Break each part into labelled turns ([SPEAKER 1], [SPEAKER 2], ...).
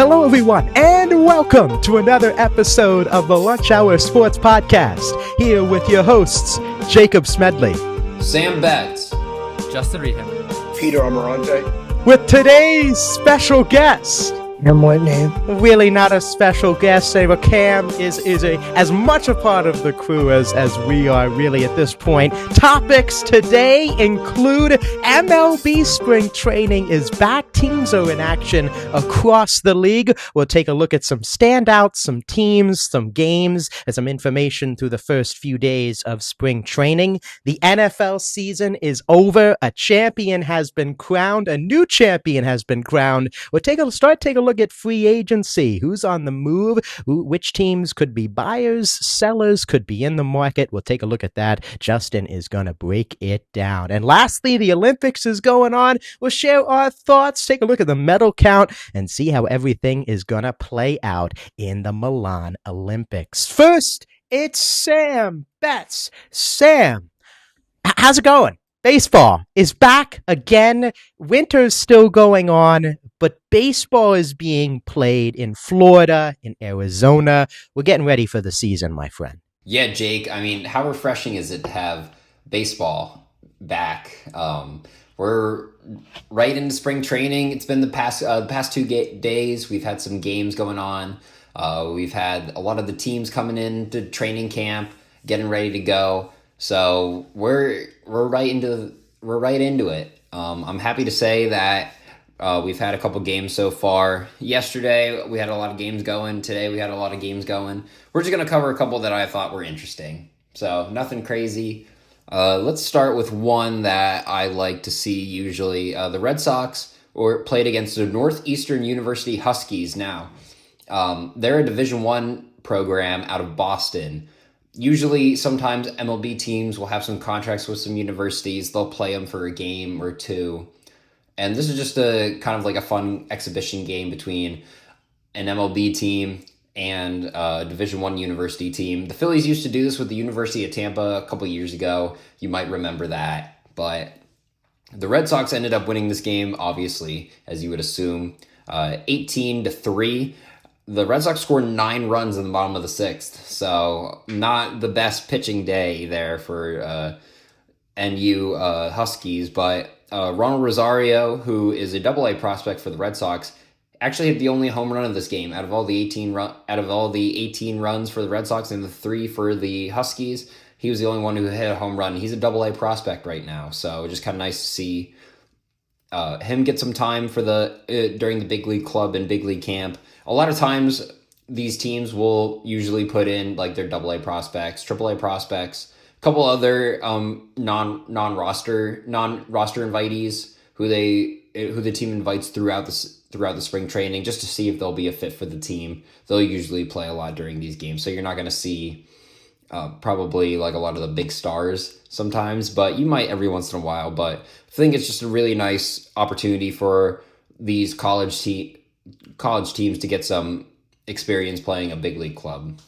[SPEAKER 1] Hello, everyone, and welcome to another episode of the Lunch Hour Sports Podcast. Here with your hosts, Jacob Smedley,
[SPEAKER 2] Sam Betts,
[SPEAKER 3] Justin Reham,
[SPEAKER 4] Peter Amarante,
[SPEAKER 1] with today's special guest.
[SPEAKER 4] Cam Whitney.
[SPEAKER 1] Really not a special guest, but Cam is as much a part of the crew as we are really at this point. Topics today include MLB Spring training is back. Teams are in action across the league. We'll take a look at some standouts, some teams, some games, and some information through the first few days of spring training. The NFL season is over. A champion has been crowned. A new champion has been crowned. We'll take a look at free agency. Who's on the move? Which teams could be buyers, sellers, could be in the market? We'll take a look at that. Justin is going to break it down. And lastly, the Olympics is going on. We'll share our thoughts, take a look at the medal count, and see how everything is going to play out in the Milan Olympics. First, it's Sam Betts. Sam, how's it going? Baseball is back again. Winter's still going on, but baseball is being played in Florida, in Arizona. We're getting ready for the season, my friend.
[SPEAKER 2] Yeah, Jake. I mean, how refreshing is it to have baseball back? We're right into spring training. It's been the past 2 days. We've had some games going on. We've had a lot of the teams coming into training camp, getting ready to go. So we're right into it. I'm happy to say that we've had a couple games so far. Yesterday we had a lot of games going. Today we had a lot of games going. We're just gonna cover a couple that I thought were interesting. So nothing crazy. Let's start with one that I like to see usually. The Red Sox played against the Northeastern University Huskies. Now they're a Division I program out of Boston. Usually, sometimes MLB teams will have some contracts with some universities. They'll play them for a game or two. And this is just a kind of like a fun exhibition game between an MLB team and a Division I university team. The Phillies used to do this with the University of Tampa a couple years ago. You might remember that. But the Red Sox ended up winning this game, obviously, as you would assume, 18-3. The Red Sox scored 9 runs in the bottom of the 6th, so not the best pitching day there for NU Huskies. But Ronald Rosario, who is a Double-A prospect for the Red Sox, actually hit the only home run of this game out of all the 18 runs for the Red Sox and the 3 for the Huskies. He was the only one who hit a home run. He's a Double-A prospect right now, so just kind of nice to see him get some time for during the big league club and big league camp. A lot of times these teams will usually put in like their AA prospects, AAA prospects, a couple other non-roster invitees who the team invites throughout the spring training just to see if they'll be a fit for the team. They'll usually play a lot during these games, so you're not going to see probably like a lot of the big stars sometimes, but you might every once in a while. But I think it's just a really nice opportunity for these college teams to get some experience playing a big league club.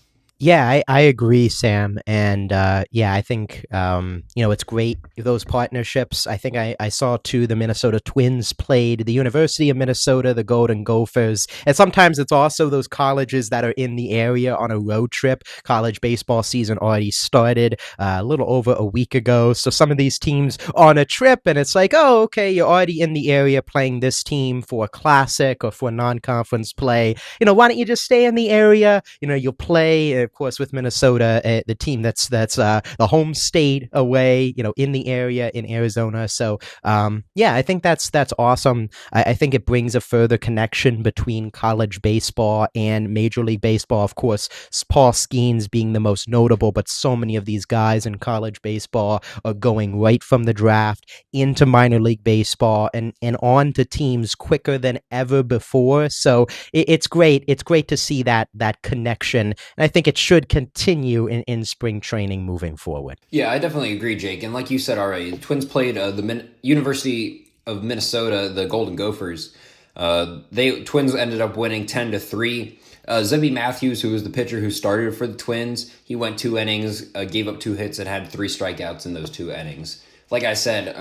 [SPEAKER 1] Yeah, I agree, Sam. And I think, it's great, those partnerships. I think I saw, too, the Minnesota Twins played the University of Minnesota, the Golden Gophers. And sometimes it's also those colleges that are in the area on a road trip. College baseball season already started a little over a week ago. So some of these teams on a trip, and it's like, oh, okay, you're already in the area playing this team for a classic or for non-conference play. Why don't you just stay in the area? You'll play, of course, with Minnesota, the team that's the home state away, in the area in Arizona. So, I think that's awesome. I think it brings a further connection between college baseball and Major League Baseball. Of course, Paul Skeens being the most notable, but so many of these guys in college baseball are going right from the draft into minor league baseball and on to teams quicker than ever before. So it's great. It's great to see that connection. And I think it should continue in spring training moving forward.
[SPEAKER 2] Yeah, I definitely agree, Jake. And like you said already, the Twins played the University of Minnesota, the Golden Gophers. Twins ended up winning 10-3. Zebby Matthews, who was the pitcher who started for the Twins, he went 2 innings, gave up 2 hits, and had 3 strikeouts in those 2 innings. Like I said,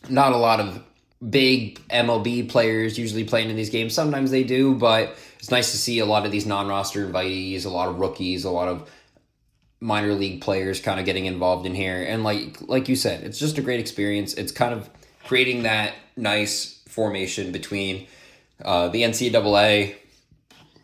[SPEAKER 2] not a lot of big MLB players usually playing in these games. Sometimes they do, but it's nice to see a lot of these non-roster invitees, a lot of rookies, a lot of minor league players kind of getting involved in here. And like you said, it's just a great experience. It's kind of creating that nice formation between the NCAA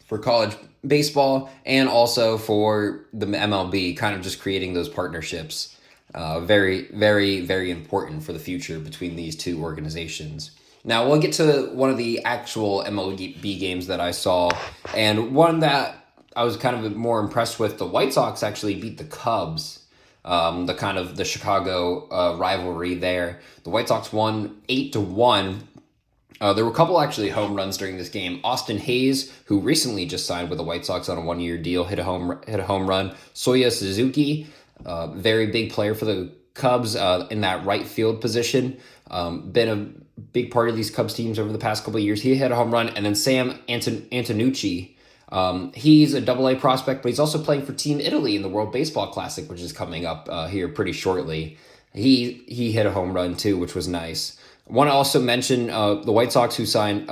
[SPEAKER 2] for college baseball and also for the MLB, kind of just creating those partnerships. Very, very, very important for the future between these two organizations. Now we'll get to one of the actual MLB games that I saw, and one that I was kind of more impressed with. The White Sox actually beat the Cubs, the Chicago rivalry there. The White Sox won 8-1. There were a couple actually home runs during this game. Austin Hayes, who recently just signed with the White Sox on a 1-year deal, hit a home run. Soya Suzuki, very big player for the Cubs in that right field position. Been a big part of these Cubs teams over the past couple of years. He hit a home run. And then Sam Antonucci, he's a Double-A prospect, but he's also playing for Team Italy in the World Baseball Classic, which is coming up here pretty shortly. He hit a home run too, which was nice. I want to also mention the White Sox who signed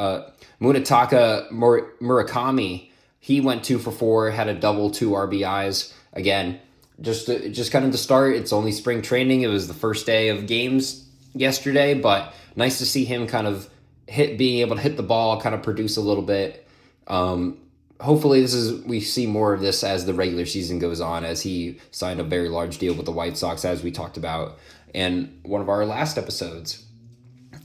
[SPEAKER 2] Munetaka Murakami. He went 2 for 4, had a double, 2 RBIs. Again, just kind of the start. It's only spring training. It was the first day of games yesterday, but nice to see him kind of being able to hit the ball, kind of produce a little bit. Hopefully we see more of this as the regular season goes on, as he signed a very large deal with the White Sox, as we talked about in one of our last episodes.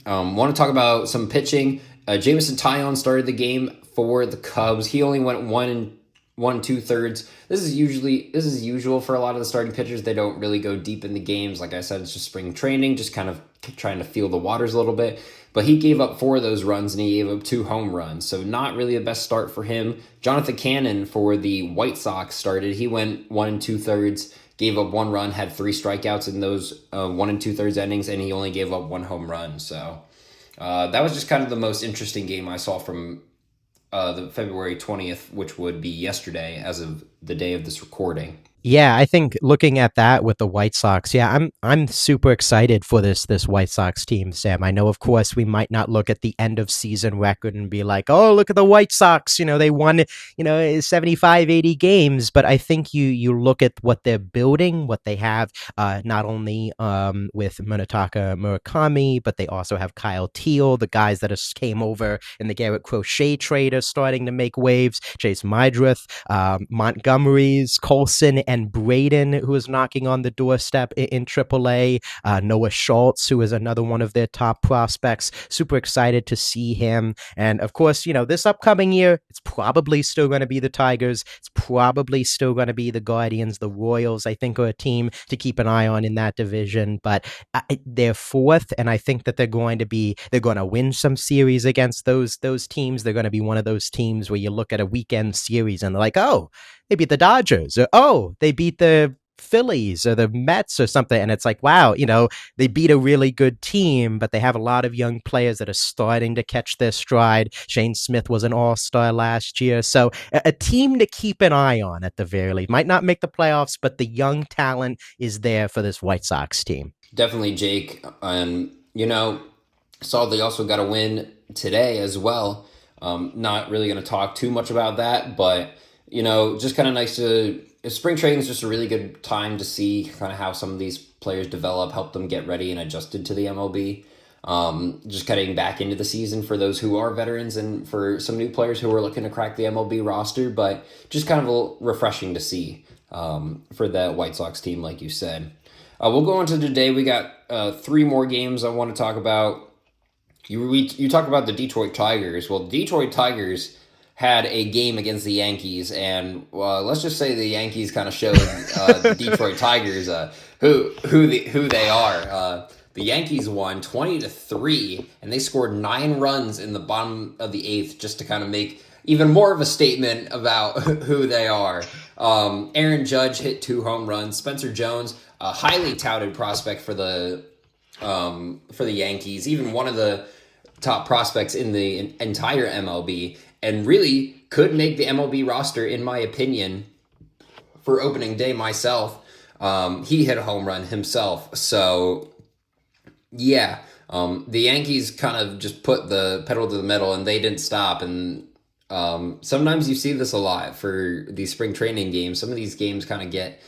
[SPEAKER 2] Want to talk about some pitching. Jameson Taillon started the game for the Cubs. He only went 1 2/3. This is usual for a lot of the starting pitchers. They don't really go deep in the games. Like I said, it's just spring training, just kind of trying to feel the waters a little bit. But he gave up 4 of those runs, and he gave up 2 home runs. So not really the best start for him. Jonathan Cannon for the White Sox started. He went 1 2/3, gave up 1 run, had 3 strikeouts in those 1 2/3 innings, and he only gave up 1 home run. So that was just kind of the most interesting game I saw from the February 20th, which would be yesterday as of the day of this recording.
[SPEAKER 1] Yeah, I think looking at that with the White Sox, I'm super excited for this White Sox team, Sam. I know, of course, we might not look at the end of season record and be like, oh, look at the White Sox, they won, 75, 80 games, but I think you look at what they're building, what they have, not only with Munetaka Murakami, but they also have Kyle Teal, the guys that came over in the Garrett Crochet trade are starting to make waves, Chase Mydrith, Montgomery's, Colson, and Braden, who is knocking on the doorstep in AAA. Noah Schultz, who is another one of their top prospects. Super excited to see him. And of course, this upcoming year, it's probably still going to be the Tigers. It's probably still going to be the Guardians. The Royals, I think, are a team to keep an eye on in that division. But they're 4th, and I think that they're going to win some series against those teams. They're going to be one of those teams where you look at a weekend series and they're like, oh, they beat the Dodgers, or oh, they beat the Phillies or the Mets or something, and it's like, wow, they beat a really good team, but they have a lot of young players that are starting to catch their stride. Shane Smith was an all-star last year, so a team to keep an eye on at the very least. Might not make the playoffs, but the young talent is there for this White Sox team.
[SPEAKER 2] Definitely, Jake. Saw they also got a win today as well. Not really going to talk too much about that, but just kind of nice to... Spring training is just a really good time to see kind of how some of these players develop, help them get ready and adjusted to the MLB. Just getting back into the season for those who are veterans and for some new players who are looking to crack the MLB roster, but just kind of refreshing to see for the White Sox team, like you said. We'll go on to today. We got 3 more games I want to talk about. You talk about the Detroit Tigers. Well, the Detroit Tigers had a game against the Yankees, and let's just say the Yankees kind of showed the Detroit Tigers who they are. The Yankees won 20-3, and they scored 9 runs in the bottom of the 8th just to kind of make even more of a statement about who they are. Aaron Judge hit 2 home runs. Spencer Jones, a highly touted prospect for the Yankees, even one of the top prospects in the entire MLB, and really could make the MLB roster, in my opinion, for opening day myself. He hit a home run himself. So, yeah, The Yankees kind of just put the pedal to the metal and they didn't stop. And sometimes you see this a lot for these spring training games. Some of these games kind of get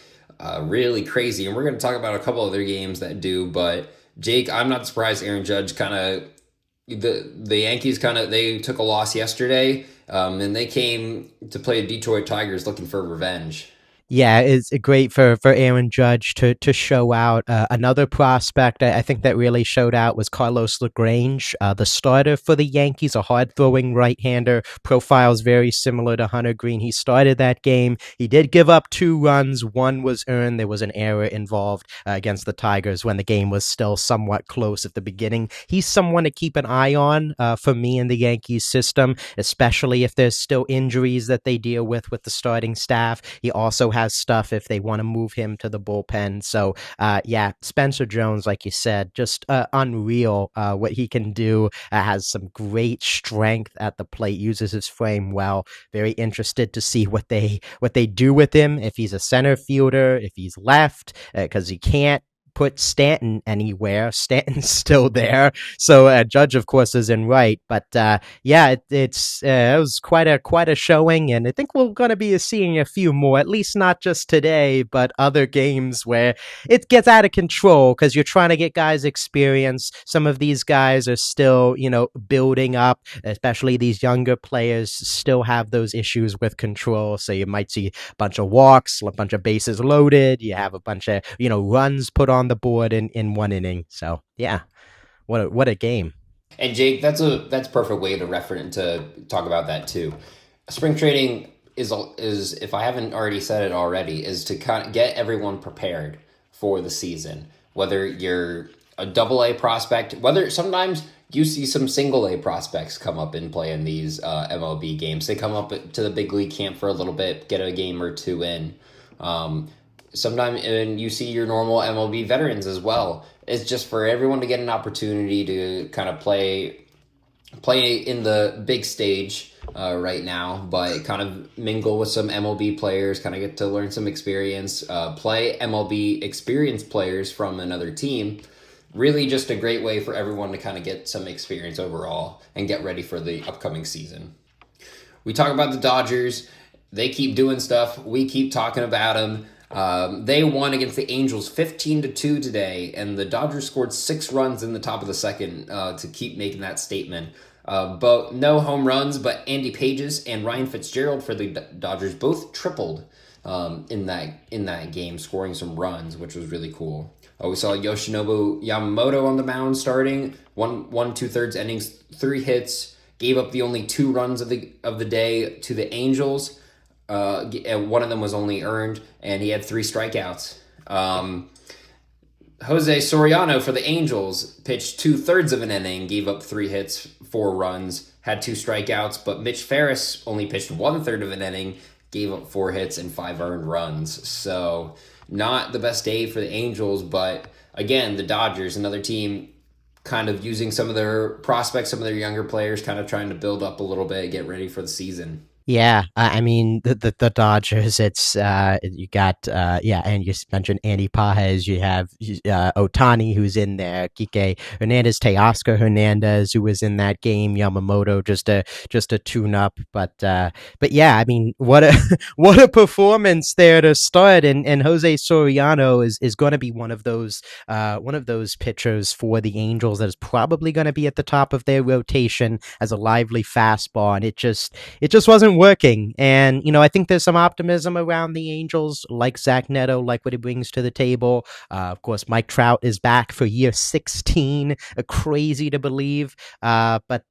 [SPEAKER 2] really crazy, and we're going to talk about a couple other games that do. But Jake, I'm not surprised Aaron Judge kind of the Yankees they took a loss yesterday, and they came to play the Detroit Tigers looking for revenge.
[SPEAKER 1] Yeah, it's great for Aaron Judge to show out. Another prospect I think that really showed out was Carlos LaGrange, the starter for the Yankees, a hard-throwing right-hander. Profiles very similar to Hunter Green. He started that game. He did give up 2 runs. One was earned. There was an error involved against the Tigers when the game was still somewhat close at the beginning. He's someone to keep an eye on for me in the Yankees system, especially if there's still injuries that they deal with the starting staff. He also has stuff if they want to move him to the bullpen. So, yeah, Spencer Jones, like you said, just unreal what he can do. Has some great strength at the plate, uses his frame well. Very interested to see what they do with him, if he's a center fielder, if he's left, because he can't put Stanton anywhere. Stanton's still there, so Judge, of course, is in right. But yeah, it was quite a showing, and I think we're going to be seeing a few more. At least not just today, but other games where it gets out of control because you're trying to get guys experience. Some of these guys are still, building up. Especially these younger players still have those issues with control. So you might see a bunch of walks, a bunch of bases loaded. You have a bunch of runs put on the board in one inning. So yeah, what a game.
[SPEAKER 2] And Jake, that's a perfect way to talk about that too. Spring training is if I haven't already said it already, is to kind of get everyone prepared for the season. Whether you're a double A prospect, whether sometimes you see some single A prospects come up and play in these MLB games. They come up to the big league camp for a little bit, get a game or two in. Sometimes, and you see your normal MLB veterans as well. It's just for everyone to get an opportunity to kind of play in the big stage right now, but kind of mingle with some MLB players, kind of get to learn some experience, play MLB experienced players from another team. Really just a great way for everyone to kind of get some experience overall and get ready for the upcoming season. We talk about the Dodgers. They keep doing stuff. We keep talking about them. They won against the Angels 15-2 today, and the Dodgers scored 6 runs in the top of the second to keep making that statement. But no home runs, but Andy Pages and Ryan Fitzgerald for the Dodgers both tripled in that game, scoring some runs, which was really cool. We saw Yoshinobu Yamamoto on the mound starting, one 2/3 innings, 3 hits, gave up the only 2 runs of the day to the Angels. One of them was only earned, and he had 3 strikeouts. Jose Soriano for the Angels pitched 2/3 of an inning, gave up 3 hits, 4 runs, had 2 strikeouts, but Mitch Ferris only pitched 1/3 of an inning, gave up 4 hits and 5 earned runs. So not the best day for the Angels, but again, the Dodgers, another team kind of using some of their prospects, some of their younger players, kind of trying to build up a little bit, get ready for the season.
[SPEAKER 1] Yeah, I mean the Dodgers. It's you got and you mentioned Andy Pages. You have Otani, who's in there. Kike Hernandez, Teoscar Hernandez, who was in that game. Yamamoto, just a tune up. But yeah, I mean what a performance there to start. And Jose Soriano is going to be one of those pitchers for the Angels that is probably going to be at the top of their rotation as a lively fastball, and it just wasn't working. And I think there's some optimism around the Angels, like Zach Neto, like what he brings to the table. Of course, Mike Trout is back for year 16. Crazy to believe. But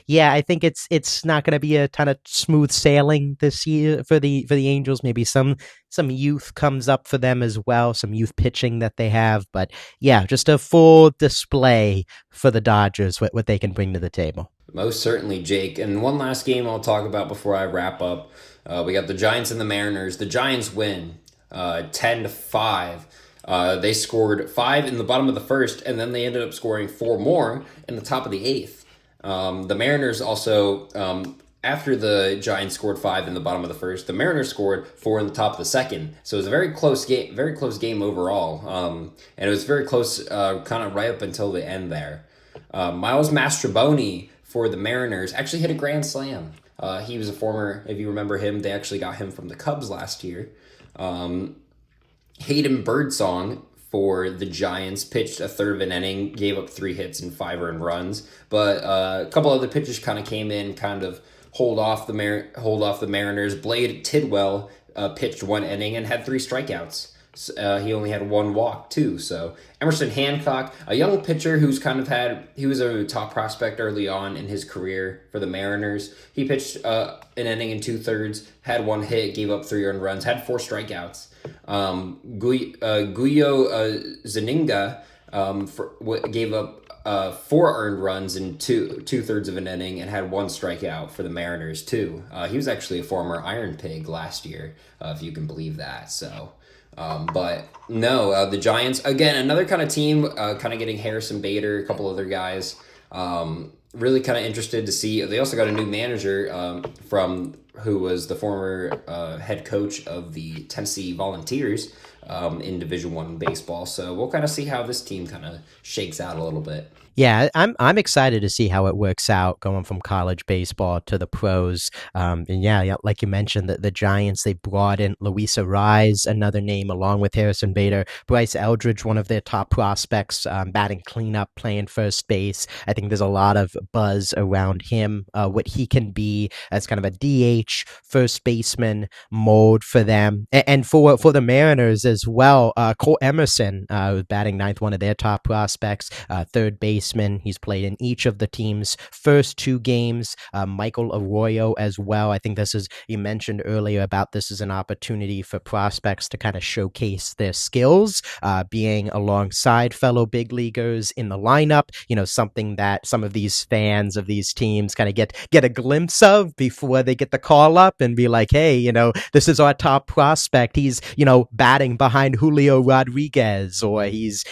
[SPEAKER 1] yeah, I think it's not going to be a ton of smooth sailing this year for the Angels. Maybe some youth comes up for them as well, some youth pitching that they have. But yeah, just a full display for the Dodgers, what they can bring to the table.
[SPEAKER 2] Most certainly, Jake. And one last game I'll talk about before I wrap up. We got the Giants and the Mariners. The Giants win 10-5. They scored 5 in the bottom of the first, and then they ended up scoring 4 more in the top of the 8th. The Mariners also, after the Giants scored 5 in the bottom of the first, the Mariners scored 4 in the top of the second. So it was a very close game overall. And it was very close, kind of right up until the end there. Miles Mastroboni for the Mariners actually hit a grand slam. He was a former, if you remember him, they actually got him from the Cubs last year. Hayden Birdsong for the Giants pitched a third of an inning, gave up 3 hits and 5 earned runs. But a couple other pitchers kind of came in, kind of hold off the Mariners. Blade Tidwell pitched 1 inning and had 3 strikeouts. He only had 1 walk too. So Emerson Hancock, a young pitcher who's he was a top prospect early on in his career for the Mariners. He pitched an inning and 2/3, had 1 hit, gave up 3 earned runs, had 4 strikeouts. Guyo Zaninga gave up 4 earned runs in 2/3 of an inning and had 1 strikeout for the Mariners too. He was actually a former Iron Pig last year, if you can believe that. So. But no, the Giants, again, another kind of team, kind of getting Harrison Bader, a couple other guys. Really kind of interested to see. They also got a new manager who was the former head coach of the Tennessee Volunteers in Division I baseball. So we'll kind of see how this team kind of shakes out a little bit.
[SPEAKER 1] Yeah, I'm excited to see how it works out going from college baseball to the pros. And yeah, like you mentioned, the Giants, they brought in Luis Ariz, another name along with Harrison Bader. Bryce Eldridge, one of their top prospects, batting cleanup, playing first base. I think there's a lot of buzz around him, what he can be as kind of a DH first baseman mold for them. And for the Mariners as well, Cole Emerson, who's batting ninth, one of their top prospects, third base. He's played in each of the team's first 2 games. Michael Arroyo as well. I think you mentioned earlier about this is an opportunity for prospects to kind of showcase their skills, being alongside fellow big leaguers in the lineup, something that some of these fans of these teams kind of get a glimpse of before they get the call up and be like, hey, this is our top prospect. He's, batting behind Julio Rodriguez, or he's,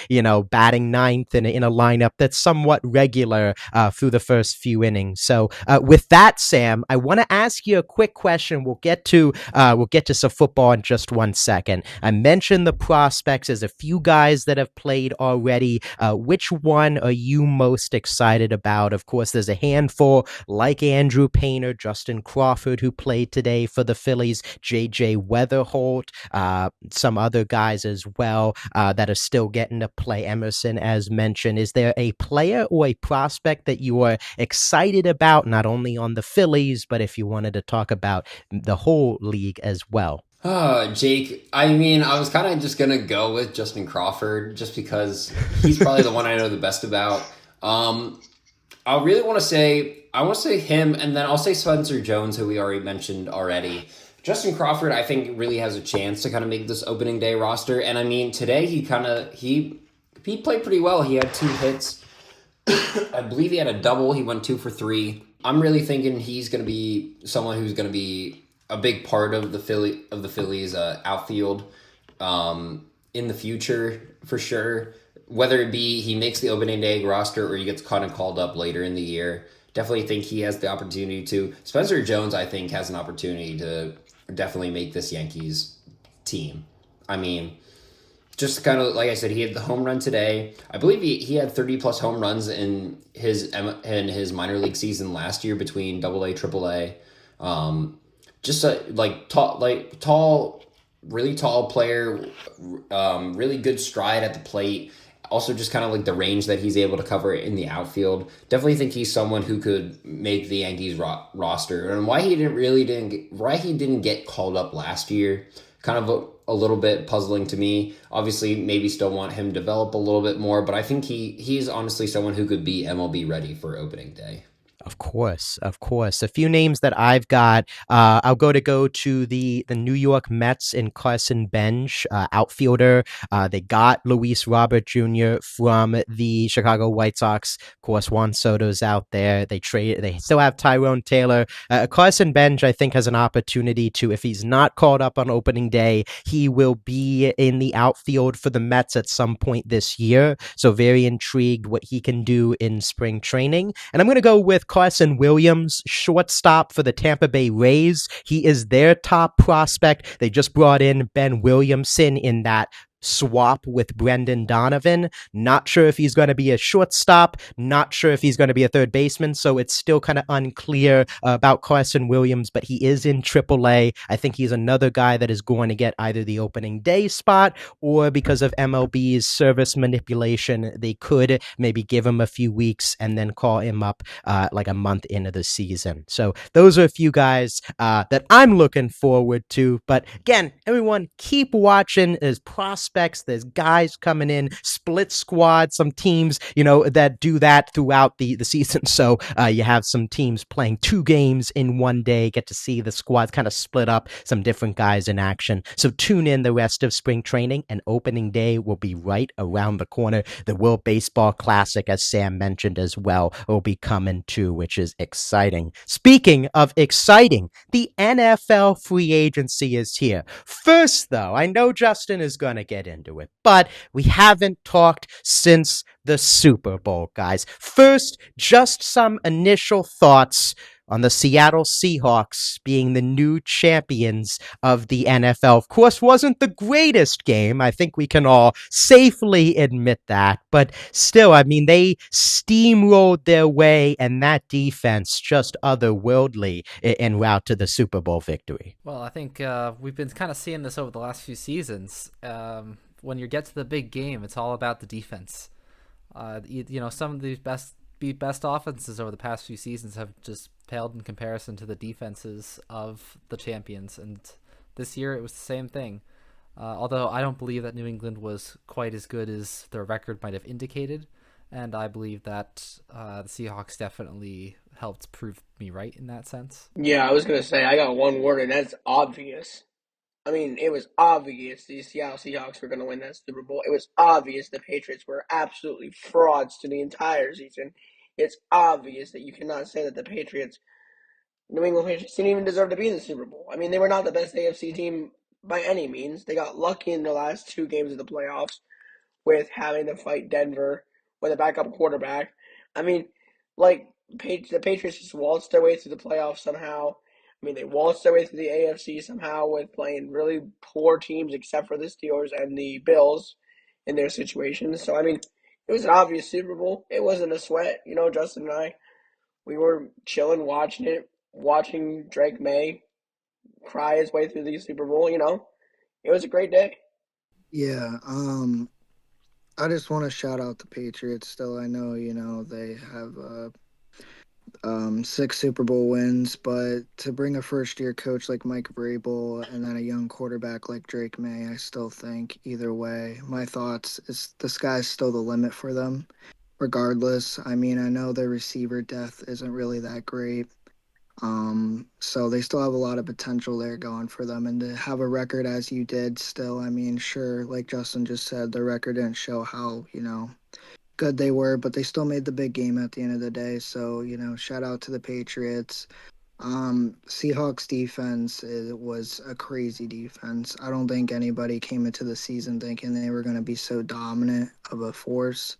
[SPEAKER 1] batting ninth in a lineup that's somewhat regular through the first few innings. So with that, Sam, I want to ask you a quick question. We'll get to some football in just 1 second. I mentioned the prospects. There's a few guys that have played already. Which one are you most excited about? Of course, there's a handful like Andrew Painter, Justin Crawford, who played today for the Phillies, J.J. Weatherholt, some other guys as well that are still getting to play. Emerson, as mentioned. Is there a player or a prospect that you are excited about, not only on the Phillies, but if you wanted to talk about the whole league as well?
[SPEAKER 2] Jake, I was kind of just going to go with Justin Crawford just because he's probably the one I know the best about. I really want to say him, and then I'll say Spencer Jones, who we already mentioned already. Justin Crawford, I think, really has a chance to kind of make this opening day roster. And today he played pretty well. He had 2 hits. I believe he had a double. He went 2 for 3. I'm really thinking he's going to be someone who's going to be a big part of the Phillies outfield in the future for sure. Whether it be he makes the opening day roster or he gets kind of called up later in the year, definitely think he has the opportunity to. Spencer Jones, I think, has an opportunity to definitely make this Yankees team. Just kind of like I said, he had the home run today. I believe he had 30 plus home runs in his minor league season last year between AA, AAA. Just a tall, really tall player. Really good stride at the plate. Also, just kind of like the range that he's able to cover in the outfield. Definitely think he's someone who could make the Yankees roster. And why he didn't get called up last year, kind of a little bit puzzling to me. Obviously, maybe still want him to develop a little bit more, but I think he's honestly someone who could be MLB ready for opening day.
[SPEAKER 1] Of course. A few names that I've got. I'll go to the New York Mets in Carson Bench, outfielder. They got Luis Robert Jr. from the Chicago White Sox. Of course, Juan Soto's out there. They still have Tyrone Taylor. Carson Bench, I think, has an opportunity to, if he's not called up on opening day, he will be in the outfield for the Mets at some point this year. So very intrigued what he can do in spring training. And I'm going to go with Carson Williams, shortstop for the Tampa Bay Rays. He is their top prospect. They just brought in Ben Williamson in that swap with Brendan Donovan. Not sure if he's going to be a shortstop, not sure if he's going to be a third baseman, so it's still kind of unclear about Carson Williams, but he is in AAA. I think he's another guy that is going to get either the opening day spot or because of MLB's service manipulation, they could maybe give him a few weeks and then call him up like a month into the season. So those are a few guys that I'm looking forward to. But again, everyone keep watching. There's prospects, there's guys coming in, split squad, some teams, that do that throughout the season. So you have some teams playing 2 games in one day, get to see the squads kind of split up, some different guys in action. So tune in the rest of spring training, and opening day will be right around the corner. The World Baseball Classic, as Sam mentioned as well, will be coming too, which is exciting. Speaking of exciting, the NFL free agency is here. First, though, I know Justin is going to get into it, but we haven't talked since the Super Bowl, guys. First, just some initial thoughts on the Seattle Seahawks being the new champions of the NFL. Of course, wasn't the greatest game. I think we can all safely admit that. But still, I mean, they steamrolled their way, and that defense just otherworldly en route to the Super Bowl victory.
[SPEAKER 3] Well, I think we've been kind of seeing this over the last few seasons. When you get to the big game, it's all about the defense. Some of the best offenses over the past few seasons have just paled in comparison to the defenses of the champions, and this year it was the same thing. Although I don't believe that New England was quite as good as their record might have indicated, and I believe that the Seahawks definitely helped prove me right in that sense.
[SPEAKER 4] Yeah, I was gonna say I got one word, and that's obvious. I mean, it was obvious the Seattle Seahawks were going to win that Super Bowl. It was obvious the Patriots were absolutely frauds to the entire season. It's obvious that you cannot say that the New England Patriots, didn't even deserve to be in the Super Bowl. I mean, they were not the best AFC team by any means. They got lucky in the last 2 games of the playoffs with having to fight Denver with a backup quarterback. I mean, like, the Patriots just waltzed their way through the playoffs somehow. I mean, they waltzed their way through the AFC somehow with playing really poor teams except for the Steelers and the Bills in their situations. So, I mean, it was an obvious Super Bowl. It wasn't a sweat. Justin and I, we were chilling watching it, watching Drake May cry his way through the Super Bowl. It was a great day.
[SPEAKER 5] Yeah, I just want to shout out the Patriots. Still, I know they have 6 Super Bowl wins, but to bring a first-year coach like Mike Vrabel and then a young quarterback like Drake May, I still think either way, my thoughts is the sky's still the limit for them. Regardless, I mean, I know their receiver depth isn't really that great. So they still have a lot of potential there going for them, and to have a record as you did still, I mean, sure, like Justin just said, the record didn't show how, good they were, but they still made the big game at the end of the day. So, shout out to the Patriots. Seahawks defense was a crazy defense. I don't think anybody came into the season thinking they were going to be so dominant of a force.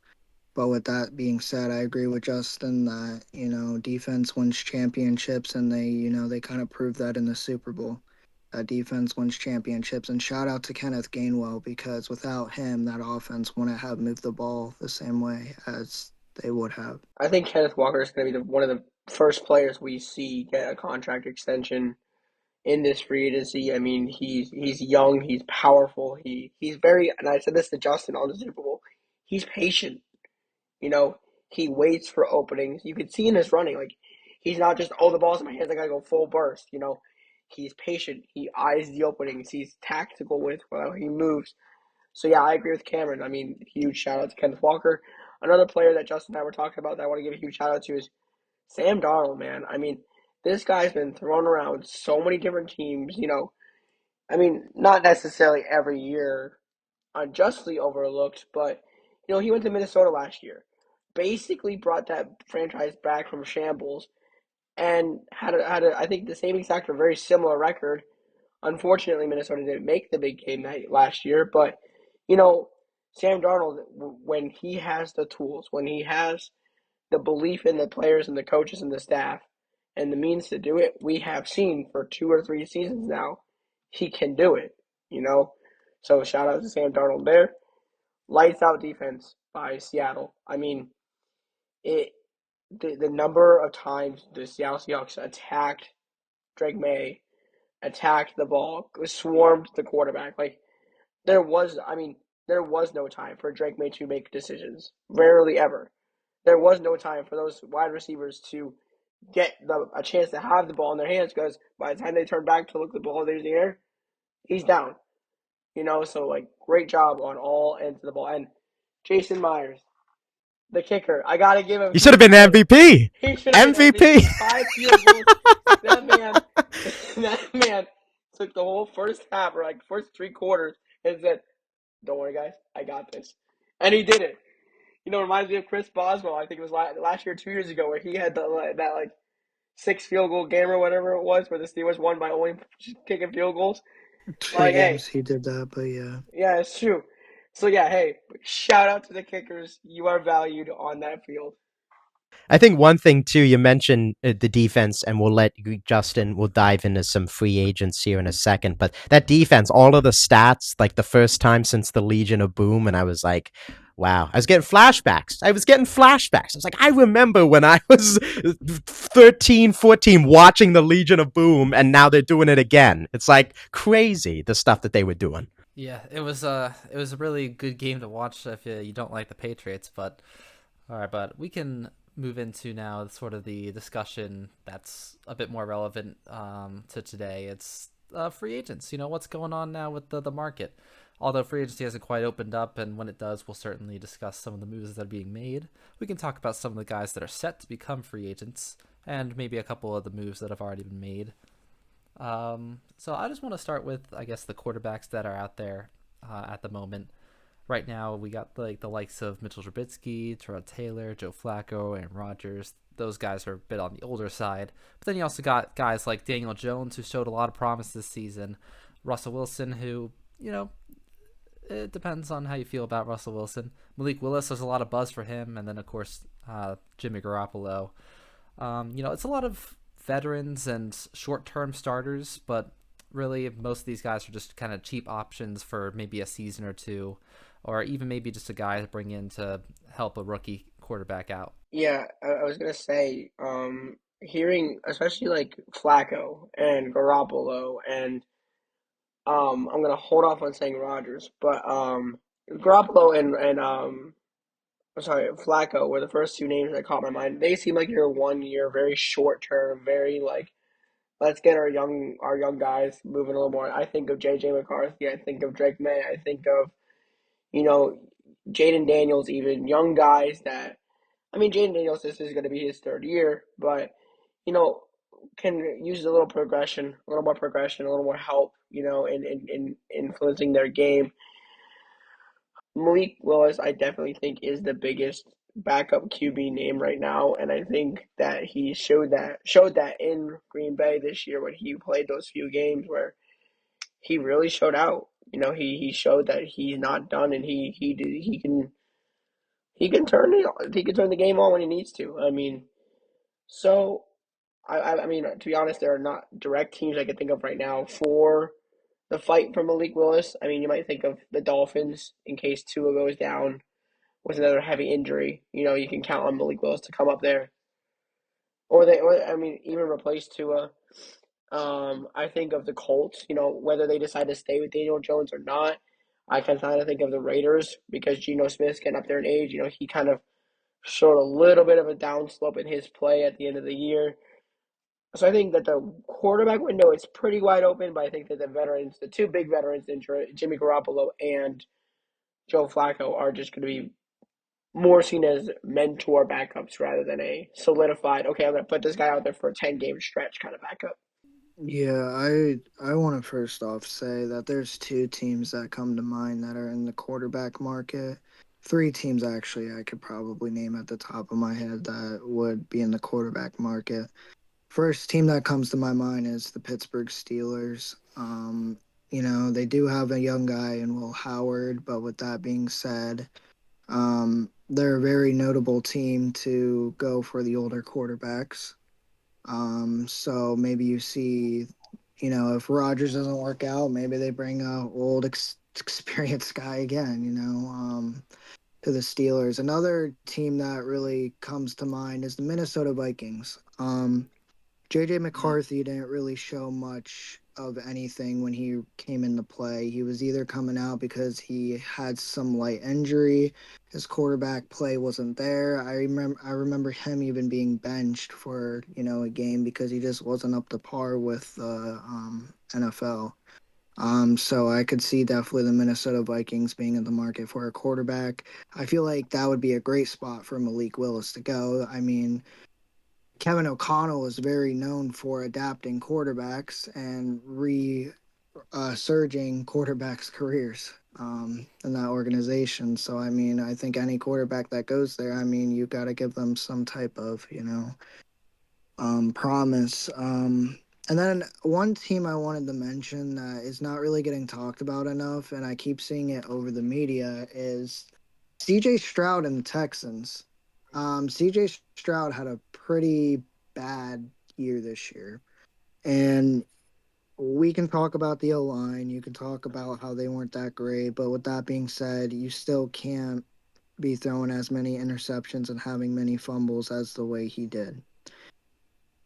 [SPEAKER 5] But with that being said, I agree with Justin that, defense wins championships, and they kind of proved that in the Super Bowl. That defense wins championships. And shout out to Kenneth Gainwell, because without him, that offense wouldn't have moved the ball the same way as they would have.
[SPEAKER 4] I think Kenneth Walker is going to be one of the first players we see get a contract extension in this free agency. I mean, he's young, he's powerful, he's very, and I said this to Justin on the Super Bowl, he's patient. He waits for openings. You can see in his running, like, he's not just, the ball's in my hands, I gotta go full burst. He's patient. He eyes the openings. He's tactical with how he moves. So, yeah, I agree with Cameron. I mean, huge shout out to Kenneth Walker. Another player that Justin and I were talking about that I want to give a huge shout out to is Sam Darnold, man. I mean, this guy's been thrown around with so many different teams. I mean, not necessarily every year unjustly overlooked, but, he went to Minnesota last year. Basically brought that franchise back from shambles and had I think the same exact or very similar record. Unfortunately, Minnesota didn't make the big game that last year, but Sam Darnold, when he has the tools, when he has the belief in the players and the coaches and the staff and the means to do it, we have seen for 2 or 3 seasons now, he can do it. So shout out to Sam Darnold there. Lights out defense by Seattle. I mean, it the number of times the Seattle Seahawks attacked Drake May, attacked the ball, swarmed the quarterback. Like there was no time for Drake May to make decisions. Rarely ever. There was no time for those wide receivers to get a chance to have the ball in their hands because by the time they turn back to look at the ball there's the air, he's down. So like great job on all ends of the ball. And Jason Myers, the kicker, I gotta give him
[SPEAKER 1] You should have
[SPEAKER 4] huge
[SPEAKER 1] been
[SPEAKER 4] credit.
[SPEAKER 1] MVP.
[SPEAKER 4] He should have been
[SPEAKER 1] MVP.
[SPEAKER 4] MVP. 5 field goals. That man, that man took the whole first half or like first 3 quarters and said, "Don't worry, guys, I got this," and he did it. Reminds me of Chris Boswell. I think it was last year, 2 years ago, where he had that like 6 field goal game or whatever it was, where the Steelers won by only kicking field goals.
[SPEAKER 5] Three
[SPEAKER 4] Like, hey,
[SPEAKER 5] games he did that, but yeah.
[SPEAKER 4] yeah, it's true. So yeah, hey, shout out to the kickers. You are valued on that field.
[SPEAKER 1] I think one thing too, you mentioned the defense, and we'll let Justin. We'll dive into some free agents here in a second. But that defense, all of the stats, like the first time since the Legion of Boom, and I was like, wow, I was getting flashbacks. I was like, I remember when I was 13, 14, watching the Legion of Boom, and now they're doing it again. It's like crazy the stuff that they were doing.
[SPEAKER 3] Yeah, it was a really good game to watch if you don't like the Patriots, but all right, but we can move into now sort of the discussion that's a bit more relevant to today. It's free agents. What's going on now with the market. Although free agency hasn't quite opened up, and when it does, we'll certainly discuss some of the moves that are being made. We can talk about some of the guys that are set to become free agents, and maybe a couple of the moves that have already been made. So I just want to start with, I guess, the quarterbacks that are out there at the moment. Right now, we got the likes of Mitchell Trubisky, Terrell Taylor, Joe Flacco, and Rodgers. Those guys are a bit on the older side. But then you also got guys like Daniel Jones, who showed a lot of promise this season. Russell Wilson, who, it depends on how you feel about Russell Wilson. Malik Willis, there's a lot of buzz for him. And then, of course, Jimmy Garoppolo. It's a lot of veterans and short-term starters, but really most of these guys are just kind of cheap options for maybe a season or two, or even maybe just a guy to bring in to help a rookie quarterback out.
[SPEAKER 4] Yeah, I was gonna say, hearing especially like Flacco and Garoppolo and I'm gonna hold off on saying Rodgers, but Garoppolo and I'm sorry, Flacco were the first two names that caught my mind. They seem like you're 1 year, very short term, very like let's get our young guys moving a little more. I think of J.J. McCarthy, I think of Drake May, I think of you know Jaden Daniels, even young guys that I mean Jaden Daniels. This is going to be his 3rd year, but you know can use a little progression, a little more progression, a little more help, in influencing their game. Malik Willis, I definitely think, is the biggest backup QB name right now, and I think that he showed that in Green Bay this year when he played those few games where he really showed out. He showed that he's not done, and he can turn the game on when he needs to. I mean, so I mean, to be honest, there are not direct teams I can think of right now for the fight for Malik Willis. I mean, you might think of the Dolphins in case Tua goes down with another heavy injury. You can count on Malik Willis to come up there, or I mean, even replace Tua. I think of the Colts. Whether they decide to stay with Daniel Jones or not. I can kind of think of the Raiders because Geno Smith's getting up there in age. He kind of showed a little bit of a downslope in his play at the end of the year. So I think that the quarterback window is pretty wide open, but I think that the two big veterans, Jimmy Garoppolo and Joe Flacco, are just going to be more seen as mentor backups rather than a solidified, okay, I'm going to put this guy out there for a 10-game stretch kind of backup.
[SPEAKER 5] Yeah, I want to first off say that there's two teams that come to mind that are in the quarterback market. Three teams actually I could probably name at the top of my head that would be in the quarterback market. First team that comes to my mind is the Pittsburgh Steelers. They do have a young guy in Will Howard, but with that being said, they're a very notable team to go for the older quarterbacks. So maybe you see, if Rodgers doesn't work out, maybe they bring a old experienced guy again, to the Steelers. Another team that really comes to mind is the Minnesota Vikings. JJ McCarthy didn't really show much of anything when he came into play. He was either coming out because he had some light injury, his quarterback play wasn't there. I remember him even being benched for, a game because he just wasn't up to par with the NFL. So I could see definitely the Minnesota Vikings being in the market for a quarterback. I feel like that would be a great spot for Malik Willis to go. I mean, Kevin O'Connell is very known for adapting quarterbacks and surging quarterbacks' careers in that organization. So, I mean, I think any quarterback that goes there, I mean, you got to give them some type of, promise. And then one team I wanted to mention that is not really getting talked about enough, and I keep seeing it over the media, is CJ Stroud and the Texans. CJ Stroud had a pretty bad year this year. And we can talk about the O line. You can talk about how they weren't that great. But with that being said, you still can't be throwing as many interceptions and having many fumbles as the way he did.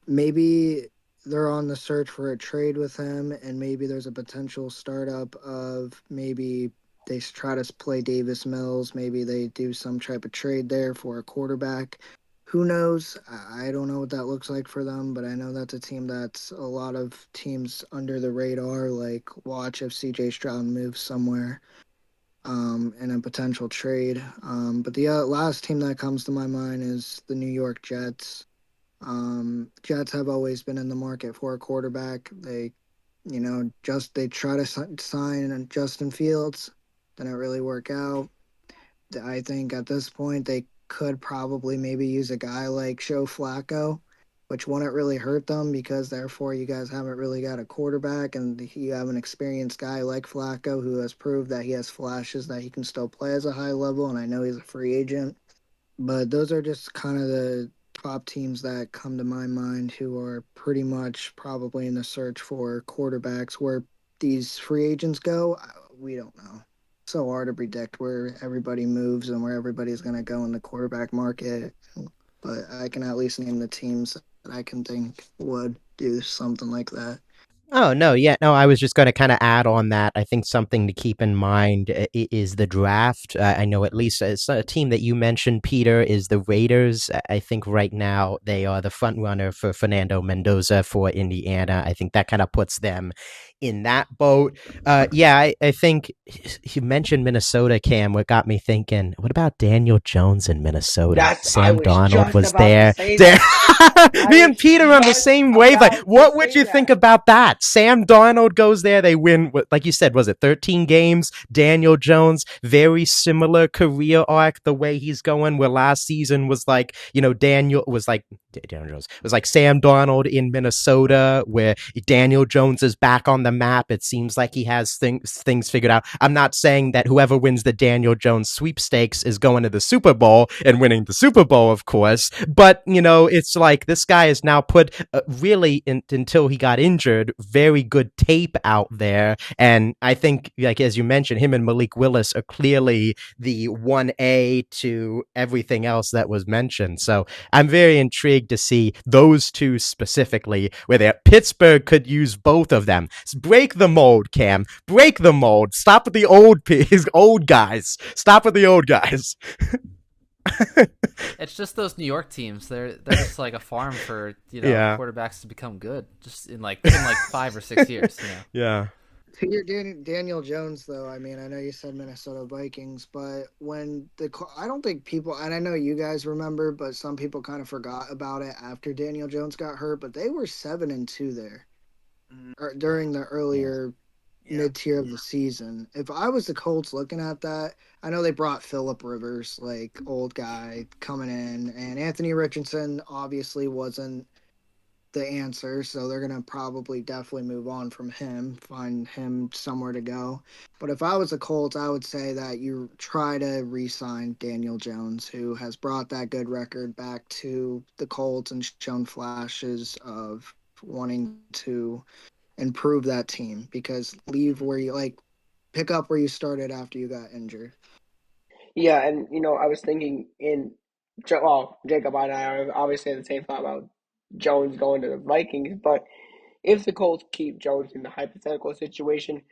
[SPEAKER 5] Maybe they're on the search for a trade with him, and maybe there's a potential startup of maybe they try to play Davis Mills. Maybe they do some type of trade there for a quarterback. Who knows? I don't know what that looks like for them, but I know that's a team that's a lot of teams under the radar. Like, watch if CJ Stroud moves somewhere in a potential trade. But the last team that comes to my mind is the New York Jets. Jets have always been in the market for a quarterback. They try to sign Justin Fields, didn't really work out. I think at this point they could probably maybe use a guy like Joe Flacco, which wouldn't really hurt them because therefore you guys haven't really got a quarterback and you have an experienced guy like Flacco who has proved that he has flashes that he can still play as a high level, and I know he's a free agent. But those are just kind of the top teams that come to my mind who are pretty much probably in the search for quarterbacks. Where these free agents go, we don't know. So hard to predict where everybody moves and where everybody's going to go in the quarterback market. But I can at least name the teams that I can think would do something like that.
[SPEAKER 1] Oh, no, yeah, no, I was just going to kind of add on that. I think something to keep in mind is the draft. I know at least it's a team that you mentioned, Peter, is the Raiders. I think right now they are the front runner for Fernando Mendoza for Indiana. I think that kind of puts them in that boat. Yeah, I think you mentioned Minnesota, Cam. What got me thinking, what about Daniel Jones in Minnesota?
[SPEAKER 4] I
[SPEAKER 1] Sam
[SPEAKER 4] was
[SPEAKER 1] Darnold
[SPEAKER 4] just
[SPEAKER 1] was
[SPEAKER 4] about to
[SPEAKER 1] there.
[SPEAKER 4] say
[SPEAKER 1] There.
[SPEAKER 4] that. I
[SPEAKER 1] Me
[SPEAKER 4] was
[SPEAKER 1] and Peter on the
[SPEAKER 4] just
[SPEAKER 1] same wavelength.
[SPEAKER 4] about to
[SPEAKER 1] What would
[SPEAKER 4] say
[SPEAKER 1] you think
[SPEAKER 4] that.
[SPEAKER 1] about that? Sam Darnold goes there. They win, like you said, was it 13 games? Daniel Jones, very similar career arc the way he's going, where last season was like, Daniel Jones. It was like Sam Darnold in Minnesota, where Daniel Jones is back on the map. It seems like he has things figured out. I'm not saying that whoever wins the Daniel Jones sweepstakes is going to the Super Bowl and winning the Super Bowl, of course. But, it's like this guy has now put really, until he got injured, very good tape out there. And I think, like, as you mentioned, him and Malik Willis are clearly the 1A to everything else that was mentioned. So I'm very intrigued to see those two specifically, where Pittsburgh could use both of them. Break the mold, Cam. Break the mold. Stop with the his old guys. Stop with the old guys.
[SPEAKER 3] It's just those New York teams. They're just like a farm for
[SPEAKER 1] Yeah.
[SPEAKER 3] quarterbacks to become good, just in like 5 or 6 years.
[SPEAKER 1] Yeah.
[SPEAKER 5] To your Daniel Jones, though, I mean, I know you said Minnesota Vikings, but I don't think people, and I know you guys remember, but some people kind of forgot about it after Daniel Jones got hurt, but they were 7-2 there during the
[SPEAKER 2] Yeah.
[SPEAKER 5] earlier mid tier of the season. If I was the Colts looking at that, I know they brought Philip Rivers, like old guy, coming in, and Anthony Richardson obviously wasn't the answer, so they're gonna probably definitely move on from him, find him somewhere to go. But if I was the Colts, I would say that you try to re-sign Daniel Jones, who has brought that good record back to the Colts and shown flashes of wanting to improve that team. Because leave where you like pick up where you started after you got injured.
[SPEAKER 4] Yeah, and I was thinking well, Jacob and I are obviously had the same thought about Jones going to the Vikings, but if the Colts keep Jones in the hypothetical situation,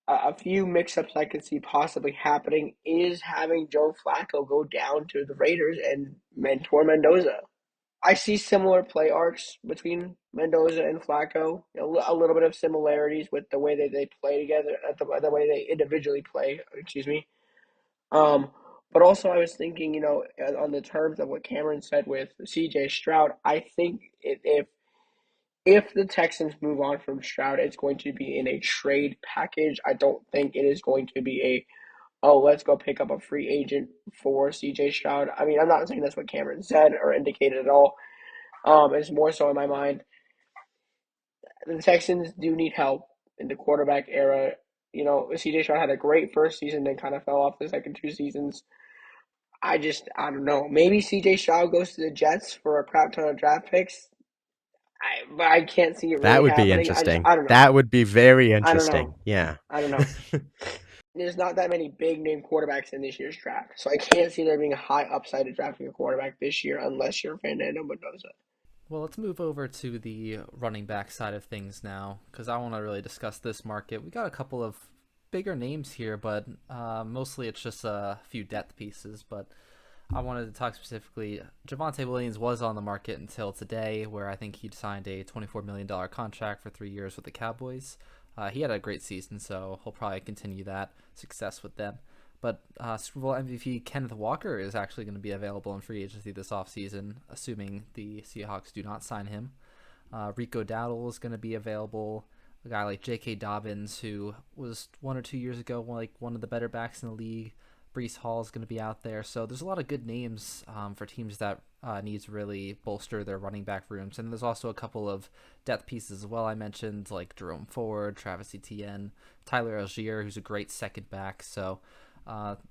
[SPEAKER 4] a few mix-ups I could see possibly happening is having Joe Flacco go down to the Raiders and mentor Mendoza. I see similar play arcs between Mendoza and Flacco. A little bit of similarities with the way that they play together, the way they individually play. Excuse me. Um, but also I was thinking, on the terms of what Cameron said with C.J. Stroud, I think if the Texans move on from Stroud, it's going to be in a trade package. I don't think it is going to be let's go pick up a free agent for C.J. Stroud. I mean, I'm not saying that's what Cameron said or indicated at all. It's more so in my mind. The Texans do need help in the quarterback era. C.J. Stroud had a great first season, then kind of fell off the second two seasons. I don't know. Maybe C.J. Stroud goes to the Jets for a crap ton of draft picks. But I can't see it
[SPEAKER 1] That
[SPEAKER 4] really
[SPEAKER 1] would be
[SPEAKER 4] happening.
[SPEAKER 1] interesting.
[SPEAKER 4] I don't know.
[SPEAKER 1] That would be very
[SPEAKER 4] I don't
[SPEAKER 1] interesting.
[SPEAKER 4] know.
[SPEAKER 1] Yeah.
[SPEAKER 4] I don't know. There's not that many big name quarterbacks in this year's draft, so I can't see there being a high upside to drafting a quarterback this year unless you're Fernando Mendoza.
[SPEAKER 3] Well, let's move over to the running back side of things now, because I want to really discuss this market. We got a couple of bigger names here, but mostly it's just a few depth pieces. But I wanted to talk specifically. Javonte Williams was on the market until today, where I think he'd signed a $24 million contract for 3 years with the Cowboys. He had a great season, so he'll probably continue that success with them. But Super Bowl MVP Kenneth Walker is actually going to be available in free agency this offseason, assuming the Seahawks do not sign him. Rico Dowdle is going to be available. A guy like J.K. Dobbins, who was 1 or 2 years ago like one of the better backs in the league. Brees Hall is going to be out there. So there's a lot of good names for teams that need to really bolster their running back rooms. And there's also a couple of depth pieces as well. I mentioned like Jerome Ford, Travis Etienne, Tyler Algier, who's a great second back. So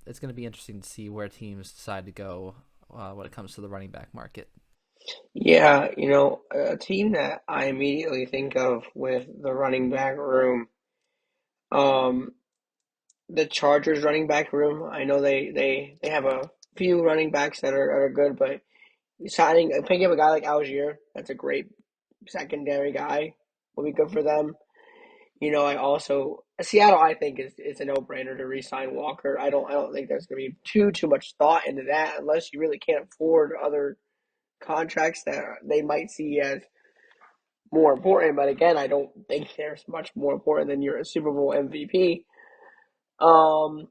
[SPEAKER 3] it's going to be interesting to see where teams decide to go when it comes to the running back market.
[SPEAKER 4] Yeah, a team that I immediately think of with the running back room, um, the Chargers running back room. I know they have a few running backs that are good, but picking up a guy like Algier, that's a great secondary guy, will be good for them. I also Seattle. I think is a no brainer to re-sign Walker. I don't think there's going to be too much thought into that unless you really can't afford other contracts that they might see as more important. But again, I don't think there's much more important than you're a Super Bowl MVP. Um,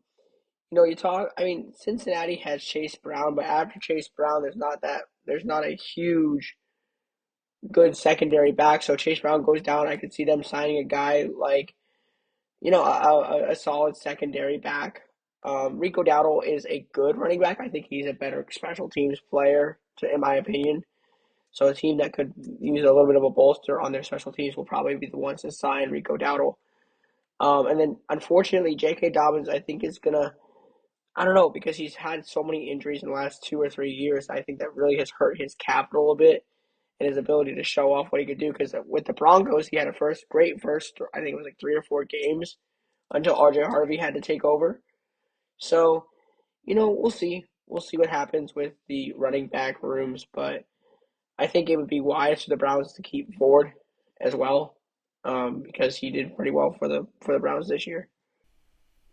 [SPEAKER 4] you talk. I mean, Cincinnati has Chase Brown, but after Chase Brown, there's not a huge good secondary back. So Chase Brown goes down. I could see them signing a guy like a solid secondary back. Rico Dowdle is a good running back. I think he's a better special teams player, in my opinion. So a team that could use a little bit of a bolster on their special teams will probably be the ones to sign Rico Dowdle. And then unfortunately, J.K. Dobbins, I think is gonna. I don't know because he's had so many injuries in the last 2 or 3 years. I think that really has hurt his capital a bit and his ability to show off what he could do. Because with the Broncos, he had a great first. I think it was like 3 or 4 games until R.J. Harvey had to take over. So we'll see. We'll see what happens with the running back rooms, but I think it would be wise for the Browns to keep Ford as well, because he did pretty well for the Browns this year.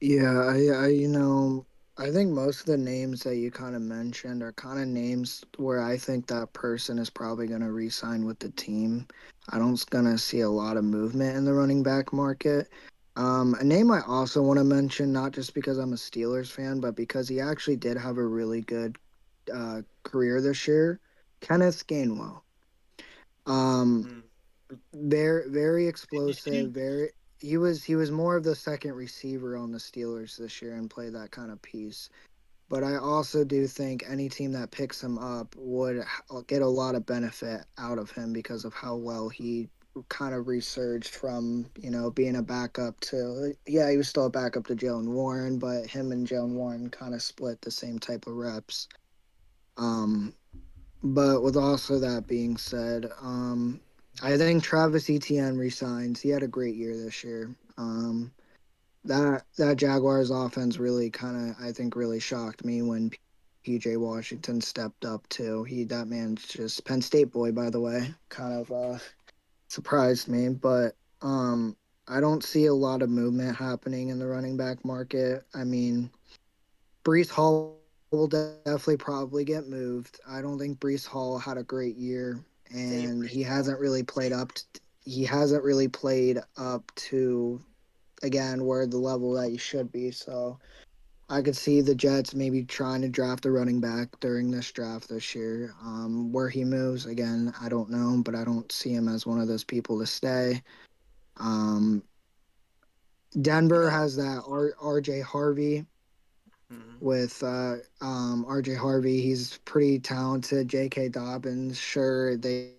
[SPEAKER 5] Yeah, I think most of the names that you kind of mentioned are kind of names where I think that person is probably going to re-sign with the team. I don't gonna see a lot of movement in the running back market. A name I also want to mention, not just because I'm a Steelers fan, but because he actually did have a really good career this year, Kenneth Gainwell. Um, very explosive. He was more of the second receiver on the Steelers this year and played that kind of piece. But I also do think any team that picks him up would get a lot of benefit out of him because of how well he kind of resurged from being a backup to, yeah, he was still a backup to Jalen Warren, but him and Jalen Warren kind of split the same type of reps. Um, but with also that being said, I think Travis Etienne resigns. He had a great year this year. that Jaguars offense really kind of, I think, really shocked me when PJ Washington stepped up too. That man's just Penn State boy, by the way, kind of surprised me. But I don't see a lot of movement happening in the running back market. I mean, Brees Hall will definitely probably get moved. I don't think Brees Hall had a great year, and he hasn't really played up to again where the level that he should be. So I could see the Jets maybe trying to draft a running back during this draft this year. Where he moves again, I don't know, but I don't see him as one of those people to stay. Um,
[SPEAKER 4] You
[SPEAKER 5] Denver
[SPEAKER 4] know,
[SPEAKER 5] has that RJ Harvey
[SPEAKER 4] mhm.
[SPEAKER 5] with RJ Harvey. He's pretty talented. J.K. Dobbins, sure, they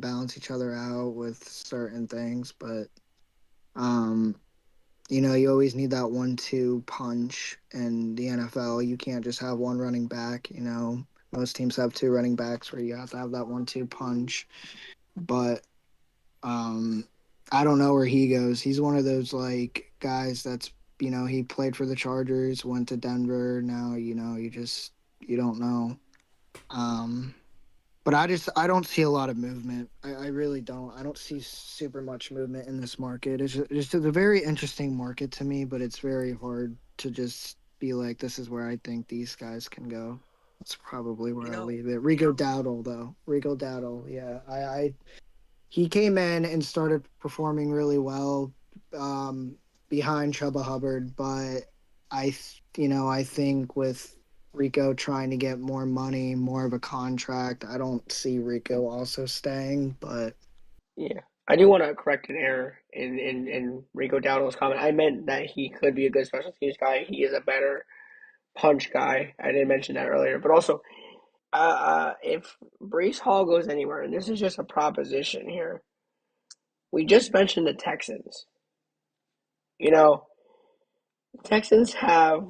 [SPEAKER 5] balance each other out with certain things, but um, you always need that 1-2 punch in the NFL. You can't just have one running back. Most teams have two running backs where you have to have that 1-2 punch. But um, I don't know where he goes. He's one of those like guys that's he played for the Chargers, went to Denver. Now you don't know. Um, but I don't see a lot of movement. I really don't. I don't see super much movement in this market. It's a very interesting market to me, but it's very hard to just be like, this is where I think these guys can go. That's probably
[SPEAKER 4] you
[SPEAKER 5] where I'll
[SPEAKER 4] know,
[SPEAKER 5] leave it. Rico Dowdle, though. Rico Dowdle, yeah. He came in and started performing really well um, behind Chuba Hubbard, but I think with Rico trying to get more money, more of a contract, I don't see Rico also staying. But
[SPEAKER 4] yeah. I do want to correct an error in Rico Dowdle's comment. I meant that he could be a good special teams guy. He is a better punch guy. I didn't mention that earlier. But also, if Brees Hall goes anywhere, and this is just a proposition here, we just mentioned the Texans. You know, Texans have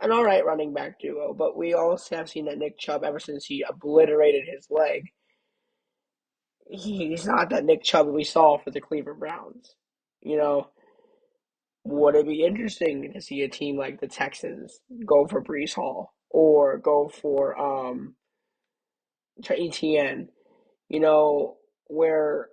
[SPEAKER 4] an all right running back duo, but we also have seen that Nick Chubb, ever since he obliterated his leg, he's not that Nick Chubb we saw for the Cleveland Browns. You know, would it be interesting to see a team like the Texans go for Brees Hall or go for ETN? You know, where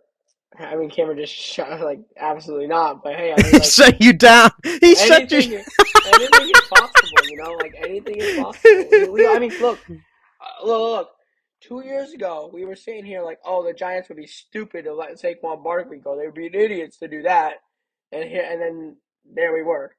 [SPEAKER 4] I mean, Cameron just shot like absolutely not. But hey, I mean,
[SPEAKER 1] He
[SPEAKER 4] like
[SPEAKER 1] shut you down. He shut you.
[SPEAKER 4] anything, anything is possible. Like anything is possible. I mean, look. 2 years ago, we were sitting here like, oh, the Giants would be stupid to let Saquon Barkley go. They would be idiots to do that, and then there we were.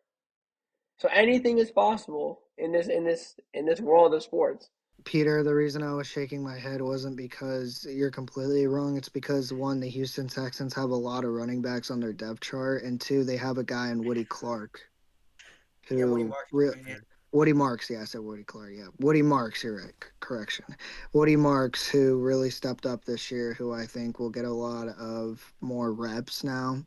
[SPEAKER 4] So anything is possible in this world of sports.
[SPEAKER 5] Peter, the reason I was shaking my head wasn't because you're completely wrong. It's because one, the Houston Texans have a lot of running backs on their depth chart, and two, they have a guy in Woody Clark
[SPEAKER 4] Yeah, Woody
[SPEAKER 5] who
[SPEAKER 4] Marks. Yeah.
[SPEAKER 5] Woody Marks, yeah, I said Woody Clark, yeah. Woody Marks, you're right. Correction. Woody Marks, who really stepped up this year, who I think will get a lot of more reps now.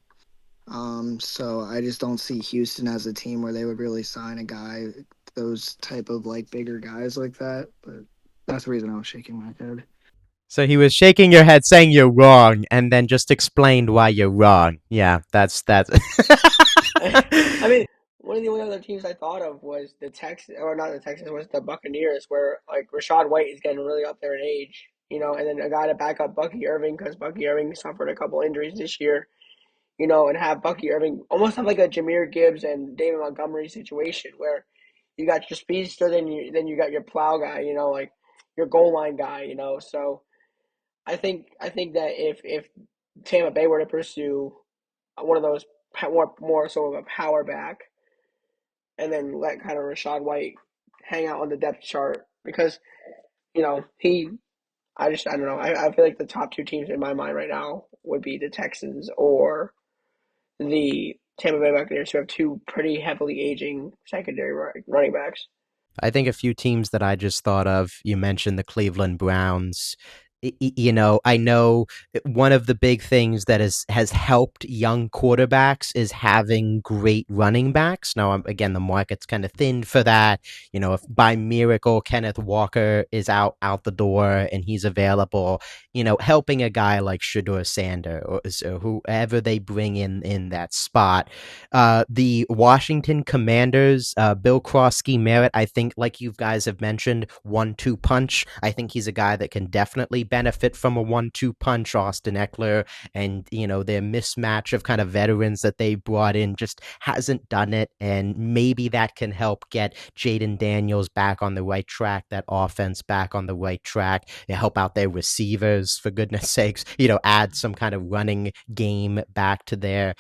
[SPEAKER 5] So I just don't see Houston as a team where they would really sign a guy, those type of like bigger guys like that. But that's the reason I was shaking my head.
[SPEAKER 1] So he was shaking your head, saying you're wrong, and then just explained why you're wrong. Yeah, that's.
[SPEAKER 4] I mean, one of the only other teams I thought of was the Texans, or not the Texans, was the Buccaneers, where like Rashad White is getting really up there in age, and then a guy to back up Bucky Irving because Bucky Irving suffered a couple injuries this year, and have Bucky Irving almost have like a Jameer Gibbs and David Montgomery situation where you got your speedster, then you got your plow guy, like your goal line guy, So I think that if Tampa Bay were to pursue one of those more sort of a power back, and then let kind of Rashad White hang out on the depth chart because he. I don't know. I feel like the top two teams in my mind right now would be the Texans or the Tampa Bay Buccaneers, who have two pretty heavily aging secondary running backs.
[SPEAKER 1] I think a few teams that I just thought of. You mentioned the Cleveland Browns. I know one of the big things that has helped young quarterbacks is having great running backs. Now, again, the market's kind of thin for that. If by miracle Kenneth Walker is out the door and he's available, helping a guy like Shador Sander or so whoever they bring in that spot. The Washington Commanders, Bill Krosky Merritt, I think, like you guys have mentioned, 1-2 punch. I think he's a guy that can definitely benefit from a 1-2 punch. Austin Eckler and their mismatch of kind of veterans that they brought in just hasn't done it, and maybe that can help get Jaden Daniels back on the right track, that offense back on the right track, and help out their receivers, for goodness sakes, add some kind of running game back to their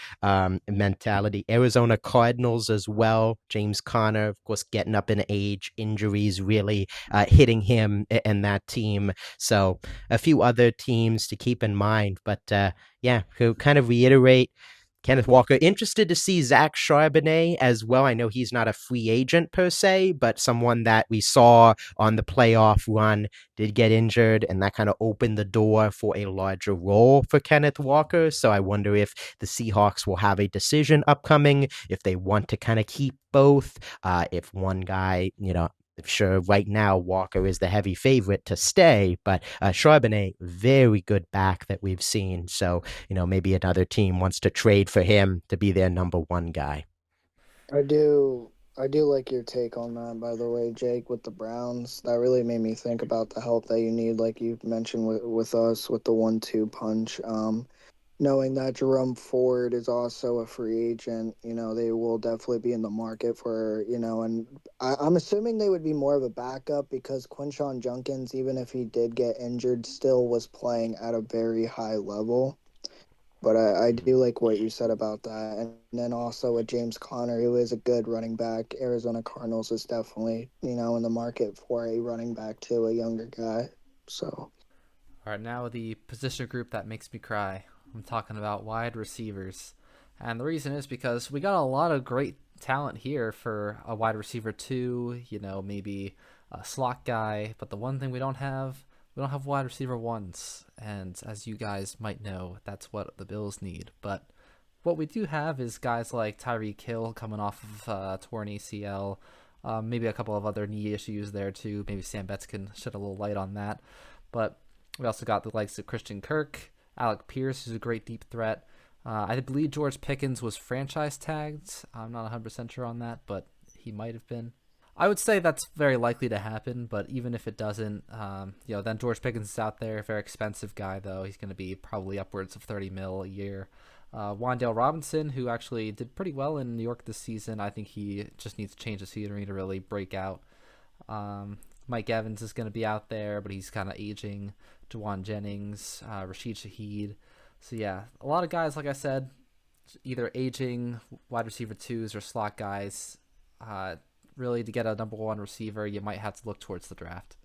[SPEAKER 1] mentality. Arizona Cardinals as well. James Conner, of course, getting up in age, injuries really hitting him and that team. So a few other teams to keep in mind. But yeah, to kind of reiterate, Kenneth Walker, interested to see Zach Charbonnet as well. I know he's not a free agent per se, but someone that we saw on the playoff run did get injured, and that kind of opened the door for a larger role for Kenneth Walker. So I wonder if the Seahawks will have a decision upcoming, if they want to kind of keep both, if one guy, sure, right now Walker is the heavy favorite to stay, but Charbonnet, very good back that we've seen. So, maybe another team wants to trade for him to be their number one guy.
[SPEAKER 5] I do like your take on that, by the way, Jake, with the Browns. That really made me think about the help that you need, like you mentioned with us with the 1-2 punch. Knowing that Jerome Ford is also a free agent, they will definitely be in the market for, and I'm assuming they would be more of a backup because Quinshon Junkins, even if he did get injured, still was playing at a very high level. But I do like what you said about that. And then also with James Conner, who is a good running back. Arizona Cardinals is definitely, in the market for a running back too, a younger guy. So.
[SPEAKER 3] All right, now the position group that makes me cry. I'm talking about wide receivers. And the reason is because we got a lot of great talent here for a wide receiver two, maybe a slot guy. But the one thing we don't have wide receiver ones. And as you guys might know, that's what the Bills need. But what we do have is guys like Tyreek Hill coming off of torn ACL, maybe a couple of other knee issues there too. Maybe Sam Betts can shed a little light on that. But we also got the likes of Christian Kirk, Alec Pierce, who's a great deep threat. I believe George Pickens was franchise tagged. I'm not 100% sure on that, but he might have been. I would say that's very likely to happen, but even if it doesn't, then George Pickens is out there. Very expensive guy, though. He's going to be probably upwards of 30 mil a year. Wan'Dale Robinson, who actually did pretty well in New York this season. I think he just needs to change the scenery to really break out. Mike Evans is going to be out there, but he's kind of aging. Jawan Jennings, Rashid Shaheed. So, yeah, a lot of guys, like I said, either aging wide receiver twos or slot guys. Really, to get a number one receiver, you might have to look towards the draft.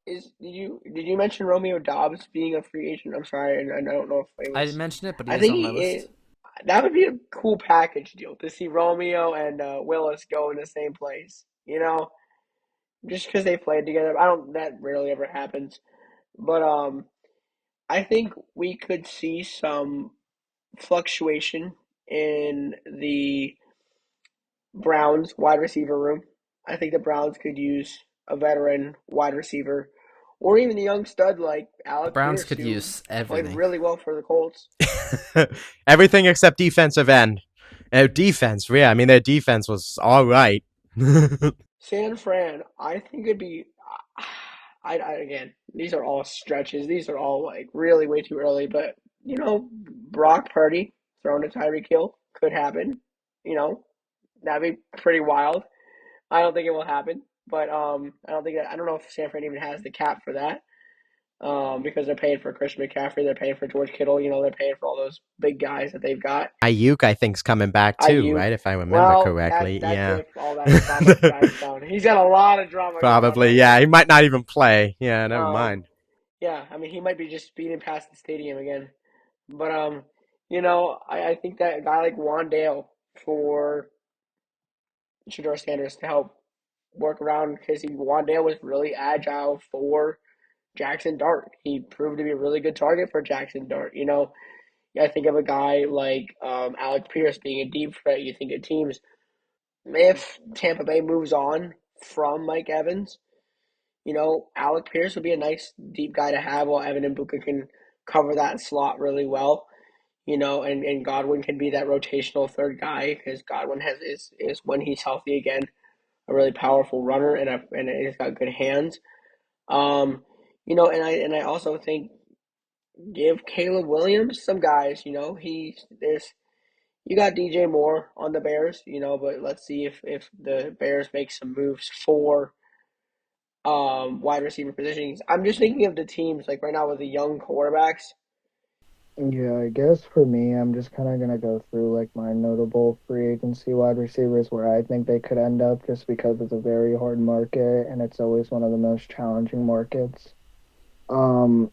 [SPEAKER 4] Did you mention Romeo Dobbs being a free agent? I'm sorry, and I don't know if it
[SPEAKER 3] I didn't
[SPEAKER 4] was.
[SPEAKER 3] mention it, but he
[SPEAKER 4] I
[SPEAKER 3] is
[SPEAKER 4] think
[SPEAKER 3] on my
[SPEAKER 4] he
[SPEAKER 3] list.
[SPEAKER 4] that would be a cool package deal to see Romeo and Willis go in the same place. Just because they played together. I don't. That rarely ever happens, but I think we could see some fluctuation in the Browns wide receiver room. I think the Browns could use a veteran wide receiver or even a young stud like
[SPEAKER 3] The
[SPEAKER 4] Alec
[SPEAKER 3] Browns
[SPEAKER 4] Pierce,
[SPEAKER 3] could
[SPEAKER 4] who
[SPEAKER 3] use
[SPEAKER 4] played
[SPEAKER 3] everything.
[SPEAKER 4] really well for the Colts.
[SPEAKER 1] Everything except defensive end. Defense, yeah. I mean, their defense was all right.
[SPEAKER 4] San Fran, I think it'd be. Again, these are all stretches. These are all like really way too early. But Brock Purdy throwing to Tyreek Hill could happen. You know, that'd be pretty wild. I don't think it will happen, but I don't know if San Fran even has the cap for that. Because they're paying for Christian McCaffrey, they're paying for George Kittle, they're paying for all those big guys that they've got.
[SPEAKER 1] Ayuk, I think, is coming back too,
[SPEAKER 4] Ayuk,
[SPEAKER 1] right? If I remember
[SPEAKER 4] well, that
[SPEAKER 1] correctly.
[SPEAKER 4] that's
[SPEAKER 1] Yeah.
[SPEAKER 4] if all that drama dies down. He's got a lot of drama going on
[SPEAKER 1] Probably,
[SPEAKER 4] right
[SPEAKER 1] yeah. He
[SPEAKER 4] now.
[SPEAKER 1] might not even play. Yeah, never
[SPEAKER 4] Um,
[SPEAKER 1] mind.
[SPEAKER 4] yeah, I mean he might be just speeding past the stadium again. But I think that a guy like Wandale for Shador Sanders to help work around because Wandale was really agile for Jackson Dart. He proved to be a really good target for Jackson Dart. I think of a guy like Alec Pierce being a deep threat. You think of teams, if Tampa Bay moves on from Mike Evans, Alec Pierce would be a nice deep guy to have while Evan and Buka can cover that slot really well. And Godwin can be that rotational third guy because Godwin is when he's healthy again a really powerful runner and he's got good hands. And I also think give Caleb Williams some guys. You got DJ Moore on the Bears, but let's see if the Bears make some moves for wide receiver positions. I'm just thinking of the teams like right now with the young quarterbacks.
[SPEAKER 5] Yeah, I guess for me, I'm just kind of gonna go through like my notable free agency wide receivers where I think they could end up just because it's a very hard market and it's always one of the most challenging markets. Um,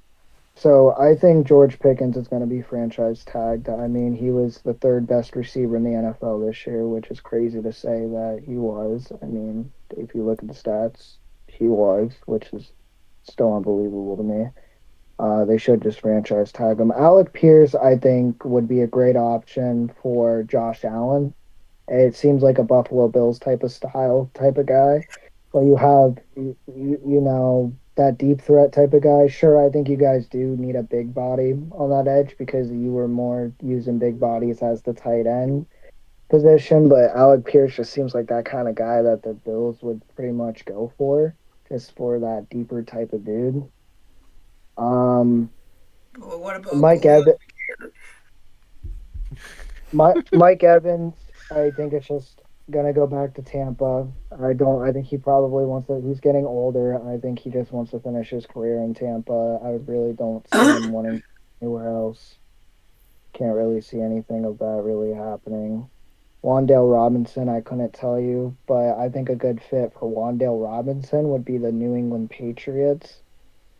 [SPEAKER 5] so I think George Pickens is going to be franchise tagged. I mean, he was the third best receiver in the NFL this year, which is crazy to say that he was. I mean, if you look at the stats, he was, which is still unbelievable to me. They should just franchise tag him. Alec Pierce, I think, would be a great option for Josh Allen. It seems like a Buffalo Bills type of style type of guy. Well, you have that deep threat type of guy. Sure, I think you guys do need a big body on that edge because you were more using big bodies as the tight end position. But Alec Pierce just seems like that kind of guy that the Bills would pretty much go for, just for that deeper type of dude. Um,
[SPEAKER 4] Well, what about
[SPEAKER 5] Mike
[SPEAKER 4] Khalil?
[SPEAKER 5] Evans. Mike Evans, I think it's just gonna go back to Tampa. I don't. I think he probably wants to. He's getting older. I think he just wants to finish his career in Tampa. I really don't see him wanting anywhere else. Can't really see anything of that really happening. Wandale Robinson, I couldn't tell you, but I think a good fit for Wandale Robinson would be the New England Patriots.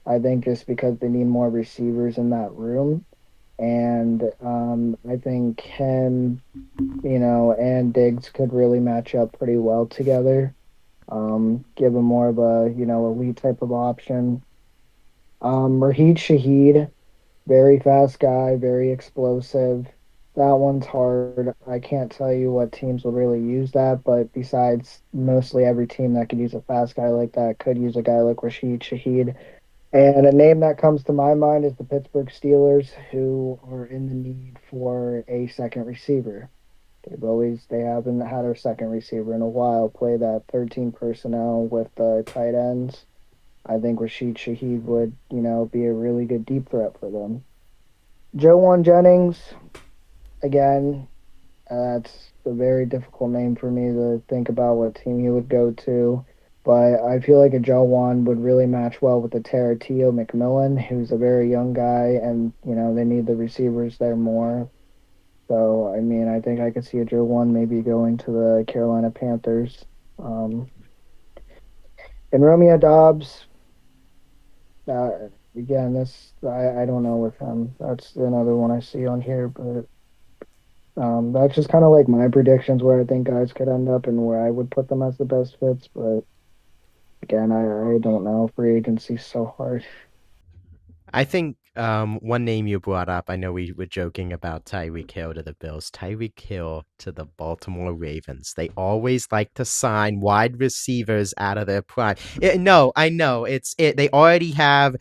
[SPEAKER 5] I think just because they need more receivers in that room, and I think him and Diggs could really match up pretty well together. Give him more of a, elite type of option. Raheed Shaheed, very fast guy, very explosive. That one's hard. I can't tell you what teams will really use that, but besides, mostly every team that could use a fast guy like that could use a guy like Rashid Shaheed. And a name that comes to my mind is the Pittsburgh Steelers, who are in the need for a second receiver. They haven't had a second receiver in a while play that 13 personnel with the tight ends. I think Rashid Shaheed would, be a really good deep threat for them. Joe Jennings, again, that's a very difficult name for me to think about what team he would go to. But I feel like a Joe would really match well with the Tio McMillan, who's a very young guy, and they need the receivers there more. So, I mean, I think I could see a Joe maybe going to the Carolina Panthers. Um, and Romeo Dobbs, again, I don't know with him. That's another one I see on here, but that's just kind of like my predictions where I think guys could end up and where I would put them as the best fits. But again, I don't know. Free agency's so hard.
[SPEAKER 1] I think one name you brought up, I know we were joking about Tyreek Hill to the Bills, Tyreek Hill to the Baltimore Ravens. They always like to sign wide receivers out of their prime. No, I know they already have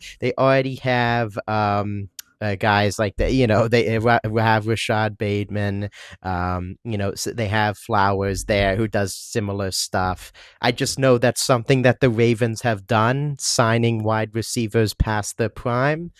[SPEAKER 1] guys like that. They have Rashad Bateman. So they have Flowers there who does similar stuff. I just know that's something that the Ravens have done, signing wide receivers past their prime.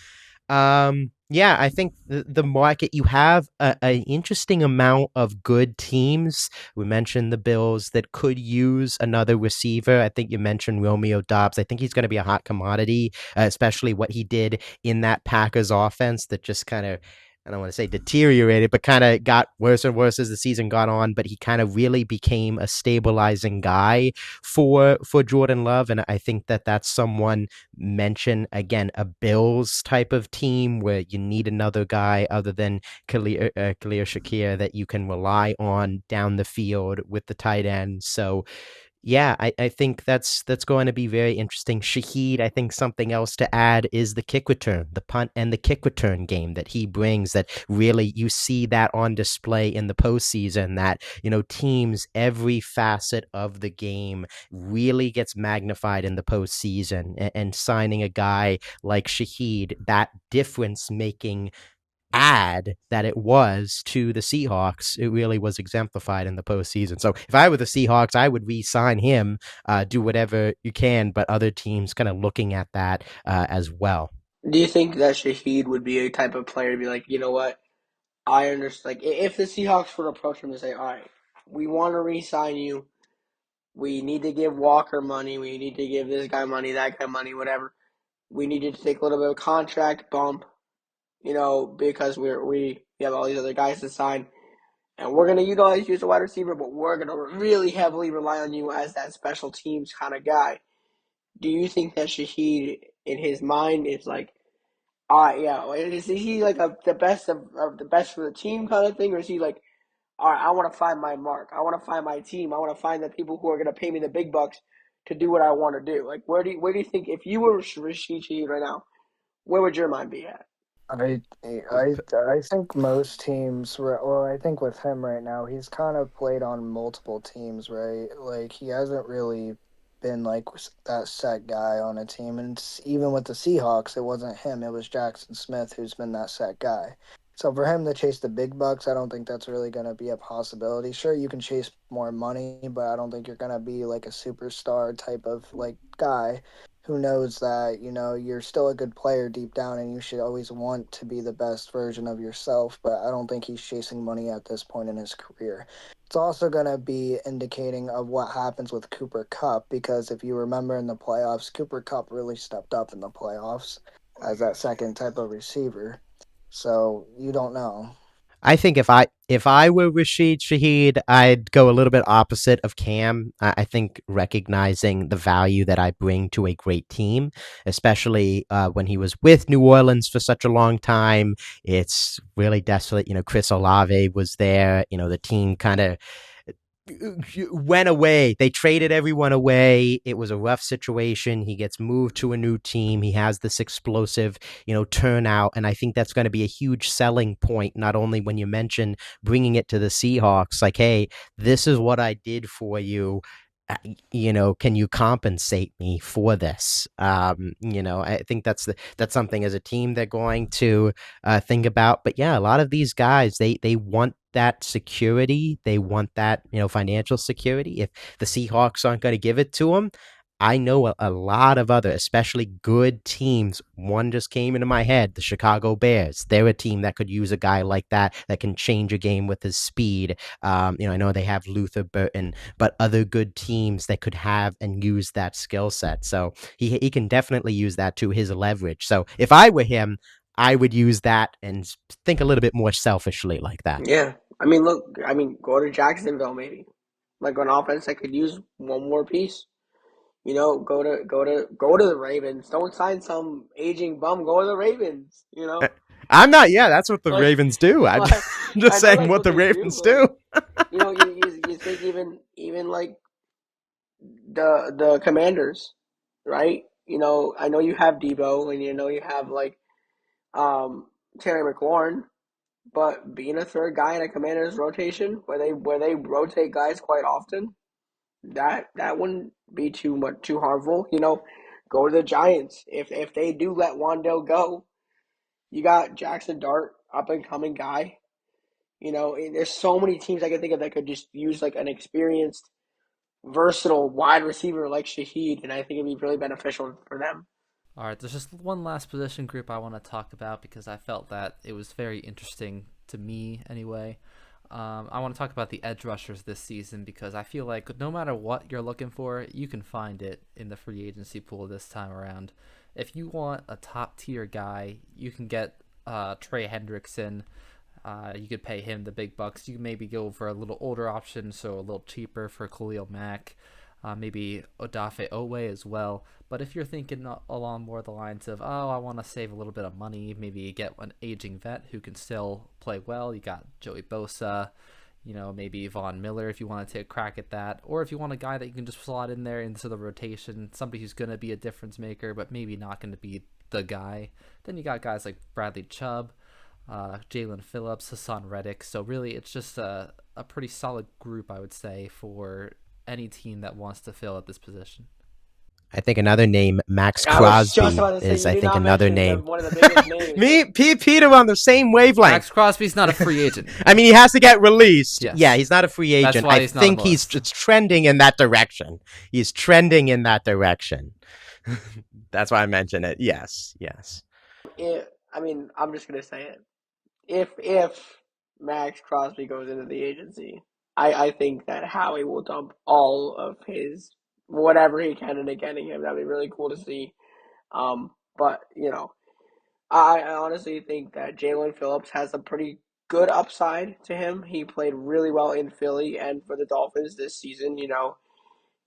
[SPEAKER 1] Yeah, I think the market, you have an interesting amount of good teams. We mentioned the Bills that could use another receiver. I think you mentioned Romeo Dobbs. I think he's going to be a hot commodity, especially what he did in that Packers offense that just kind of, I don't want to say deteriorated, but kind of got worse and worse as the season got on. But he kind of really became a stabilizing guy for Jordan Love, and I think that that's someone. Mention again a Bills type of team where you need another guy other than Khalil Shakir that you can rely on down the field with the tight end. So Yeah, I think that's going to be very interesting. Shahid, I think something else to add is the kick return, the punt and the kick return game that he brings, that really you see that on display in the postseason, that, teams, every facet of the game really gets magnified in the postseason, and signing a guy like Shahid, that difference making add that it was to the Seahawks, it really was exemplified in the postseason. So if I were the Seahawks, I would re-sign him, do whatever you can, but other teams kind of looking at that as well.
[SPEAKER 4] Do you think that Shaheed would be a type of player to be like, you know what? I understand. Like, if the Seahawks were to approach him and say, all right, we want to re-sign you. We need to give Walker money. We need to give this guy money, that guy money, whatever. We need you to take a little bit of contract bump, because we have all these other guys to sign, and we're gonna utilize you as a wide receiver, but we're gonna really heavily rely on you as that special teams kind of guy. Do you think that Shaheed, in his mind, is like, yeah, is he like the best of the best for the team kind of thing, or is he like, all right, I want to find my mark, I want to find my team, I want to find the people who are gonna pay me the big bucks to do what I want to do? Like, where do you think, if you were Rashid Shaheed right now, where would your mind be at?
[SPEAKER 5] I think most teams, well, I think with him right now, he's kind of played on multiple teams, right? Like he hasn't really been like that set guy on a team, and even with the Seahawks, it wasn't him; it was Jackson Smith who's been that set guy. So for him to chase the big bucks, I don't think that's really going to be a possibility. Sure, you can chase more money, but I don't think you're going to be like a superstar type of like guy who knows that you're still a good player deep down and you should always want to be the best version of yourself, but I don't think he's chasing money at this point in his career. It's also going to be indicating of what happens with Cooper Kupp, because if you remember in the playoffs, Cooper Kupp really stepped up in the playoffs as that second type of receiver, so you don't know.
[SPEAKER 1] I think if I were Rashid Shaheed, I'd go a little bit opposite of Cam. I think recognizing the value that I bring to a great team, especially when he was with New Orleans for such a long time, it's really desolate. Chris Olave was there. The team kind of went away. They traded everyone away. It was a rough situation. He gets moved to a new team. He has this explosive, turnout. And I think that's going to be a huge selling point, not only when you mention bringing it to the Seahawks, like, hey, this is what I did for you. Can you compensate me for this? I think that's something as a team they're going to think about. But yeah, a lot of these guys, they want that security. They want that, financial security. If the Seahawks aren't going to give it to them, I know a lot of other, especially good teams. One just came into my head, the Chicago Bears. They're a team that could use a guy like that can change a game with his speed. I know they have Luther Burton, but other good teams that could have and use that skill set. So he can definitely use that to his leverage. So if I were him, I would use that and think a little bit more selfishly like that.
[SPEAKER 4] Yeah, look, go to Jacksonville maybe, like on offense that could use one more piece. Go to the Ravens. Don't sign some aging bum. Go to the Ravens.
[SPEAKER 1] I'm not. Yeah, that's what the
[SPEAKER 4] Like,
[SPEAKER 1] Ravens do. I'm
[SPEAKER 4] like
[SPEAKER 1] just
[SPEAKER 4] I know
[SPEAKER 1] saying
[SPEAKER 4] that's
[SPEAKER 1] what
[SPEAKER 4] what
[SPEAKER 1] the
[SPEAKER 4] they do,
[SPEAKER 1] Ravens
[SPEAKER 4] but
[SPEAKER 1] do.
[SPEAKER 4] you think even like the Commanders, right? I know you have Debo, and you have like um Terry McLaurin, but being a third guy in a Commanders rotation where they rotate guys quite often, that wouldn't be too harmful. Go to the Giants. If they do let Wandale go, you got Jackson Dart, up and coming guy. There's so many teams I can think of that could just use like an experienced, versatile wide receiver like Shaheed, and I think it'd be really beneficial for them.
[SPEAKER 3] All right, there's just one last position group I want to talk about because I felt that it was very interesting to me anyway. I want to talk about the edge rushers this season because I feel like no matter what you're looking for, you can find it in the free agency pool this time around. If you want a top tier guy, you can get Trey Hendrickson. You could pay him the big bucks. You can maybe go for a little older option, so a little cheaper for Khalil Mack. Maybe Odafe Owe as well. But if you're thinking along more the lines of, oh, I want to save a little bit of money, maybe get an aging vet who can still play well. You got Joey Bosa, maybe Von Miller if you want to take a crack at that, or if you want a guy that you can just slot in there into the rotation, somebody who's going to be a difference maker, but maybe not going to be the guy. Then you got guys like Bradley Chubb, Jalen Phillips, Hassan Reddick. So really, it's just a pretty solid group, I would say, for any team that wants to fill at this position.
[SPEAKER 1] I think another name, Max
[SPEAKER 4] I was just
[SPEAKER 1] Crosby,
[SPEAKER 4] about to say,
[SPEAKER 1] is
[SPEAKER 4] you
[SPEAKER 1] I
[SPEAKER 4] do
[SPEAKER 1] think
[SPEAKER 4] not
[SPEAKER 1] another
[SPEAKER 4] mention
[SPEAKER 1] name.
[SPEAKER 4] one of the biggest names.
[SPEAKER 1] Me, Peter, on the same wavelength.
[SPEAKER 3] Max Crosby's not a free agent.
[SPEAKER 1] I mean, he has to get released.
[SPEAKER 3] Yes.
[SPEAKER 1] Yeah, he's not a free agent.
[SPEAKER 3] That's why he's not
[SPEAKER 1] think
[SPEAKER 3] on the
[SPEAKER 1] he's
[SPEAKER 3] list.
[SPEAKER 1] it's trending in that direction. He's trending in that direction. That's why I mentioned it. Yes.
[SPEAKER 4] I'm just gonna say it. If Max Crosby goes into the agency, I think that Howie will dump all of his whatever he can into getting him. That'd be really cool to see. But I honestly think that Jalen Phillips has a pretty good upside to him. He played really well in Philly and for the Dolphins this season.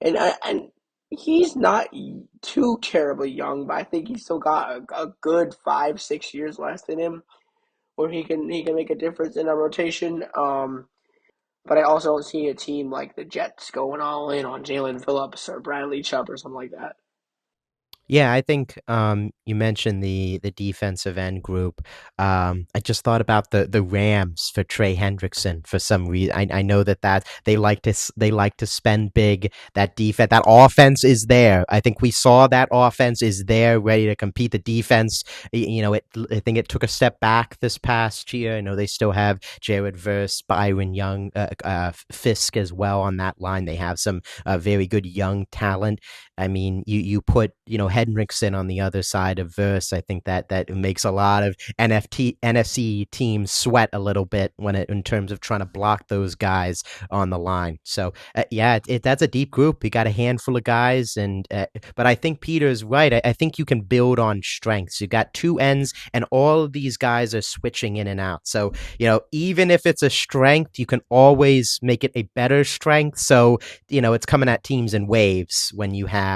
[SPEAKER 4] And he's not too terribly young, but I think he's still got a good 5-6 years left in him where he can make a difference in a rotation. But I also don't see a team like the Jets going all in on Jalen Phillips or Bradley Chubb or something like that.
[SPEAKER 1] Yeah, I think you mentioned the defensive end group. I just thought about the Rams for Trey Hendrickson for some reason. I know that they like to spend big. That defense, that offense is there. I think we saw that offense is there, ready to compete. The defense, I think it took a step back this past year. I know they still have Jared Verse, Byron Young, Fisk as well on that line. They have some very good young talent. I mean, you put Hendrickson on the other side of Verse. I think that makes a lot of NFC teams sweat a little bit in terms of trying to block those guys on the line. So that's a deep group. You got a handful of guys, but I think Peter's right. I think you can build on strengths. You got two ends, and all of these guys are switching in and out. So even if it's a strength, you can always make it a better strength. So it's coming at teams in waves when you have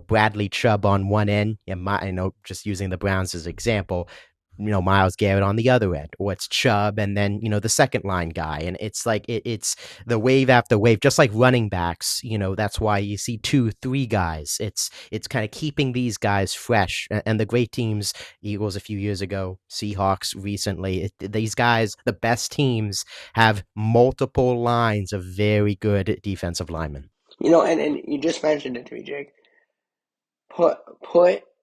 [SPEAKER 1] Bradley Chubb on one end, and just using the Browns as an example, Myles Garrett on the other end, or it's Chubb and then the second line guy, and it's like it's the wave after wave, just like running backs. That's why you see 2-3 guys. It's kind of keeping these guys fresh, and the great teams, Eagles a few years ago, Seahawks recently, these guys, the best teams, have multiple lines of very good defensive linemen.
[SPEAKER 4] And you just mentioned it to me, Jake. Put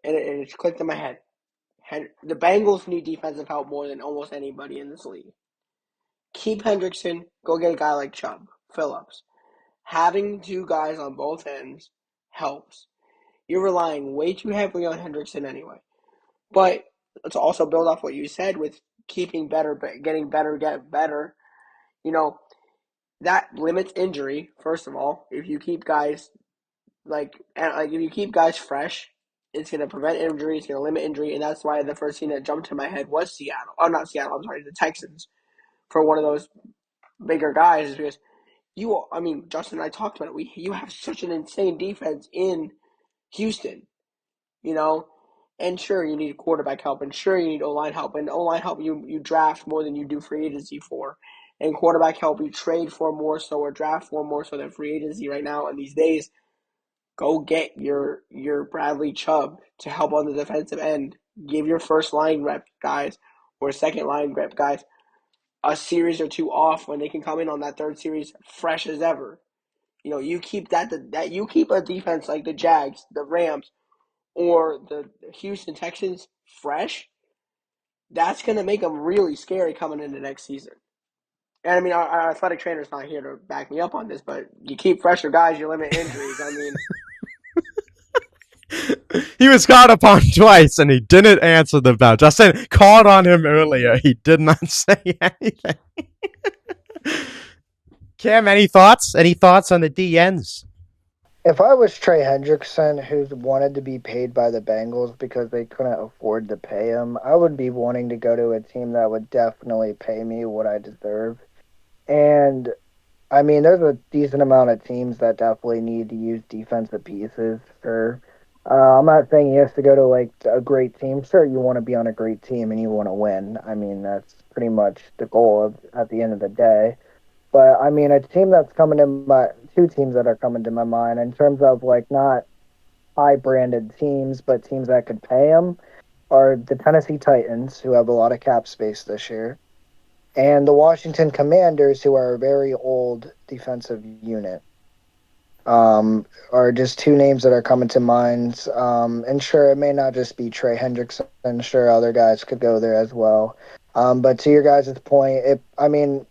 [SPEAKER 4] and it just clicked in my head. The Bengals need defensive help more than almost anybody in this league. Keep Hendrickson. Go get a guy like Chubb, Phillips. Having two guys on both ends helps. You're relying way too heavily on Hendrickson anyway. But let's also build off what you said with keeping better, getting better, get better. That limits injury. First of all, if you keep guys if you keep guys fresh, it's going to prevent injury, it's going to limit injury, and that's why the first thing that jumped to my head was Seattle. Oh, not Seattle, I'm sorry, the Texans for one of those bigger guys is because Justin and I talked about it. You have such an insane defense in Houston, and sure, you need quarterback help, and sure, you need O-line help, and O-line help you draft more than you do free agency for, and quarterback help you trade for more so or draft for more so than free agency right now in these days. Go get your Bradley Chubb to help on the defensive end. Give your first line rep guys or second line rep guys a series or two off when they can come in on that third series fresh as ever. You keep that you keep a defense like the Jags, the Rams, or the Houston Texans fresh. That's gonna make them really scary coming into next season. And I mean, our athletic trainer's not here to back me up on this, but you keep fresher guys, you limit injuries. I mean.
[SPEAKER 1] He was called upon twice, and he didn't answer the bell. Justin called on him earlier. He did not say anything. Cam, any thoughts? Any thoughts on the DNs?
[SPEAKER 5] If I was Trey Hendrickson, who wanted to be paid by the Bengals because they couldn't afford to pay him, I would be wanting to go to a team that would definitely pay me what I deserve. And, I mean, there's a decent amount of teams that definitely need to use defensive pieces for... I'm not saying he has to go to a great team. Sure, you want to be on a great team and you want to win. I mean, that's pretty much the goal at the end of the day. But I mean, a team that's coming in my two teams that are coming to my mind in terms of like not high branded teams, but teams that could pay them are the Tennessee Titans, who have a lot of cap space this year, and the Washington Commanders, who are a very old defensive unit. Are just two names that are coming to mind. And sure, it may not just be Trey Hendrickson. Sure, other guys could go there as well. But to your guys' point, I mean,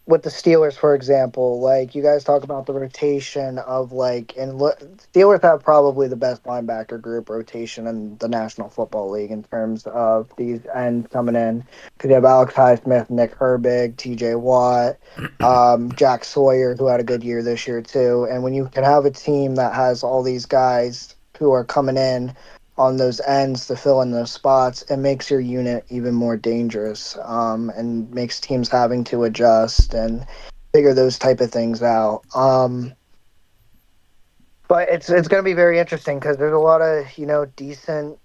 [SPEAKER 5] with the Steelers, for example, like you guys talk about the rotation of like, and Steelers have probably the best linebacker group rotation in the National Football League in terms of these ends coming in. Because you have Alex Highsmith, Nick Herbig, T.J. Watt, Jack Sawyer, who had a good year this year too. And when you can have a team that has all these guys who are coming in on those ends to fill in those spots, it makes your unit even more dangerous, and makes teams having to adjust and figure those type of things out. But it's going to be very interesting because there's a lot of decent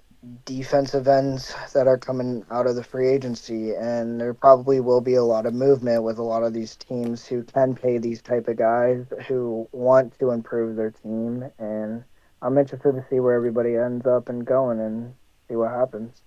[SPEAKER 5] defensive ends that are coming out of the free agency, and there probably will be a lot of movement with a lot of these teams who can pay these type of guys who want to improve their team. And I'm interested to see where everybody ends up and going and see what happens.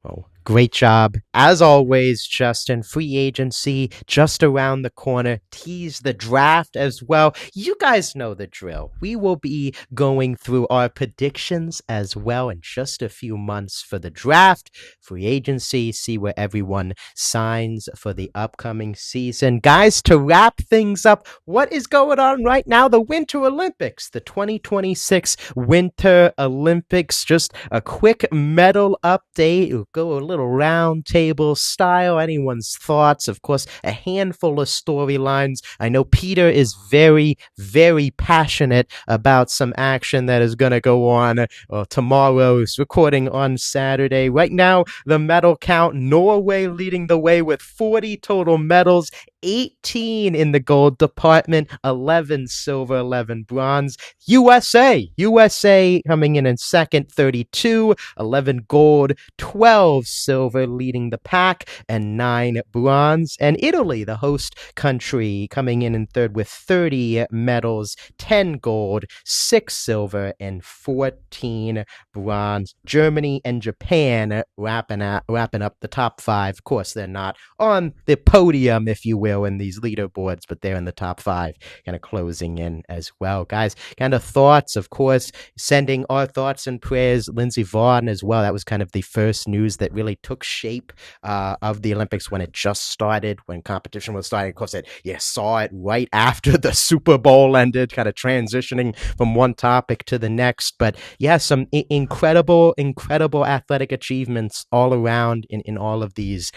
[SPEAKER 1] Oh, great job. As always, Justin. Free agency just around the corner. Tease the draft as well. You guys know the drill. We will be going through our predictions as well in just a few months for the draft, free agency, see where everyone signs for the upcoming season. Guys, to wrap things up, what is going on right now? The Winter Olympics, the 2026 Winter Olympics. Just a quick medal update. We'll go a little round table style. Anyone's thoughts? Of course, a handful of storylines. I know Peter is very, very passionate about some action that is going to go on tomorrow's recording on Saturday. Right now, the medal count, Norway leading the way with 40 total medals, 18 in the gold department, 11 silver, 11 bronze. USA coming in second, 32, 11 gold, 12 silver, leading the pack, and 9 bronze. And Italy, the host country, coming in third with 30 medals, 10 gold, 6 silver, and 14 bronze. Germany and Japan wrapping up the top 5. Of course, they're not on the podium, if you will, in these leaderboards, but they're in the top 5, kind of closing in as well. Guys, kind of thoughts, of course, sending our thoughts and prayers. Lindsey Vonn as well. That was kind of the first news that really took shape of the Olympics when it just started, when competition was starting. Of course, you saw it right after the Super Bowl ended, kind of transitioning from one topic to the next. But yeah, some incredible athletic achievements all around in all of these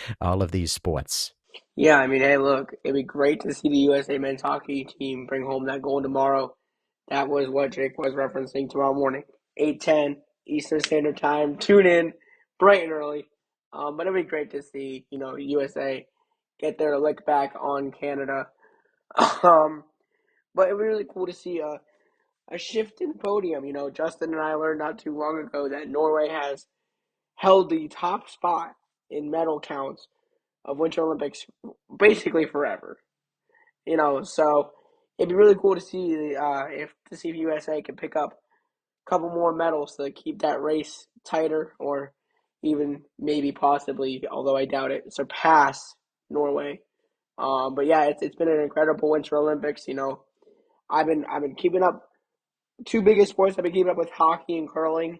[SPEAKER 1] sports.
[SPEAKER 4] Yeah, I mean, hey, look, it'd be great to see the USA men's hockey team bring home that gold tomorrow. That was what Jake was referencing tomorrow morning, 8:10 Eastern Standard Time. Tune in bright and early. But it'd be great to see, USA get their lick back on Canada. But it'd be really cool to see a shift in podium. Justin and I learned not too long ago that Norway has held the top spot in medal counts of Winter Olympics basically forever. So it'd be really cool to see if USA can pick up a couple more medals to keep that race tighter, or even maybe possibly, although I doubt it, surpass Norway. But yeah, it's been an incredible Winter Olympics. I've been keeping up two biggest sports. I've been keeping up with hockey and curling.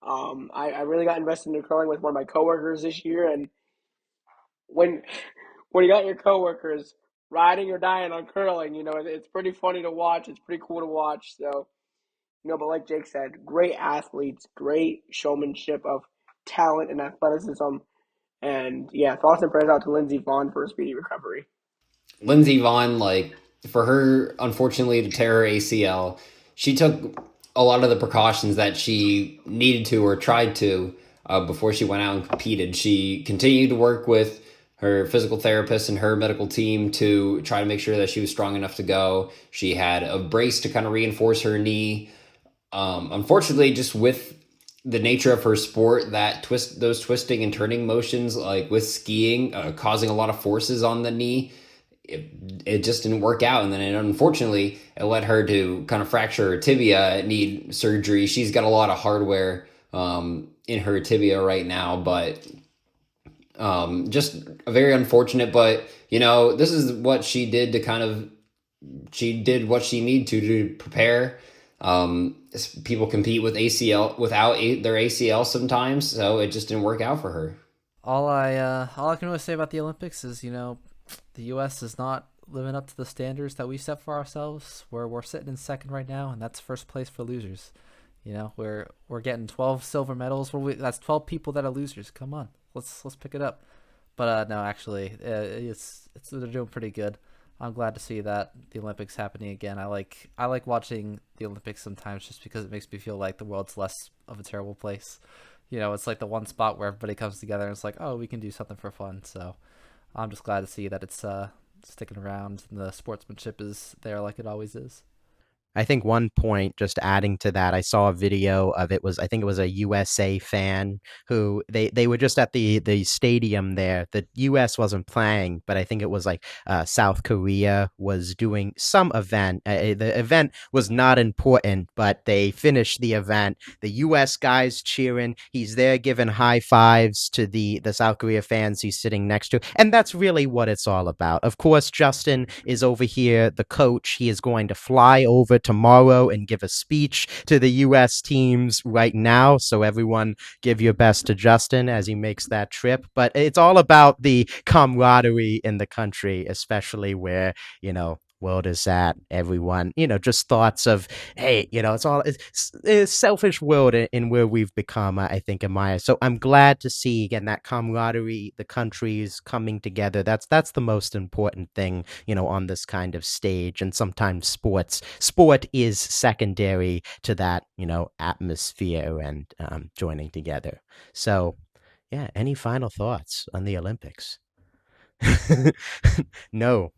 [SPEAKER 4] I really got invested in curling with one of my coworkers this year, and when when you got your coworkers riding or dying on curling, it's pretty funny to watch. It's pretty cool to watch. So, but like Jake said, great athletes, great showmanship of talent and athleticism. And yeah, thoughts and prayers out to Lindsey Vonn for a speedy recovery.
[SPEAKER 2] Lindsey Vonn, like, for her, unfortunately, to tear her ACL, she took a lot of the precautions that she needed to or tried to before she went out and competed. She continued to work with her physical therapist and her medical team to try to make sure that she was strong enough to go. She had a brace to kind of reinforce her knee. Unfortunately, just with the nature of her sport, those twisting and turning motions, like with skiing, causing a lot of forces on the knee, it just didn't work out. And then unfortunately, it led her to kind of fracture her tibia, need surgery. She's got a lot of hardware in her tibia right now, but just very unfortunate. But, this is what she did she did what she needed to prepare. People compete with ACL without their ACL sometimes, so it just didn't work out for her.
[SPEAKER 3] All I can really say about the Olympics is, the U.S. is not living up to the standards that we set for ourselves. We're sitting in second right now, and that's first place for losers. We're getting 12 silver medals. That's 12 people that are losers. Come on, let's pick it up. But no, actually, they're doing pretty good. I'm glad to see that the Olympics happening again. I like watching the Olympics sometimes just because it makes me feel like the world's less of a terrible place. It's like the one spot where everybody comes together and it's like, oh, we can do something for fun. So I'm just glad to see that it's sticking around and the sportsmanship is there like it always is.
[SPEAKER 1] I think one point, just adding to that, I saw a video of I think it was a USA fan who they were just at the stadium there. The US wasn't playing, but I think it was like South Korea was doing some event. The event was not important, but they finished the event. The US guys cheering. He's there giving high fives to the South Korea fans he's sitting next to. And that's really what it's all about. Of course, Justin is over here, the coach. He is going to fly over tomorrow and give a speech to the U.S. teams right now. So everyone give your best to Justin as he makes that trip. But it's all about the camaraderie in the country, especially where, world is at. Everyone, just thoughts of, hey, it's selfish world in where we've become, I think, Amaya. So I'm glad to see again that camaraderie, the countries coming together. That's the most important thing, on this kind of stage. And sometimes sport is secondary to that, atmosphere and joining together. So yeah, any final thoughts on the Olympics? No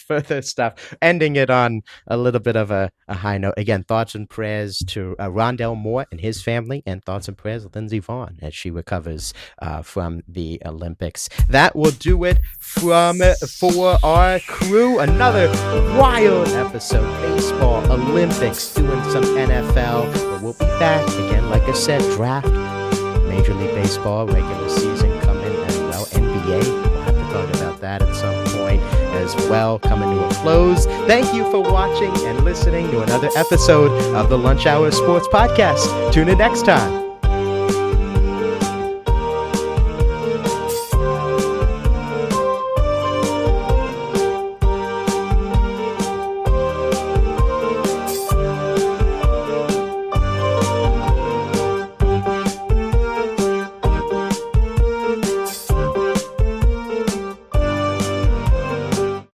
[SPEAKER 1] further stuff. Ending it on a little bit of a high note. Again, thoughts and prayers to Rondell Moore and his family, and thoughts and prayers to Lindsey Vonn as she recovers from the Olympics. That will do it for our crew. Another wild episode. Baseball, Olympics, doing some NFL. But we'll be back again, like I said, draft, Major League Baseball, regular season coming, and NBA. Talk about that at some point as well, coming to a close. Thank you for watching and listening to another episode of the Lunch Hour Sports Podcast. Tune in next time.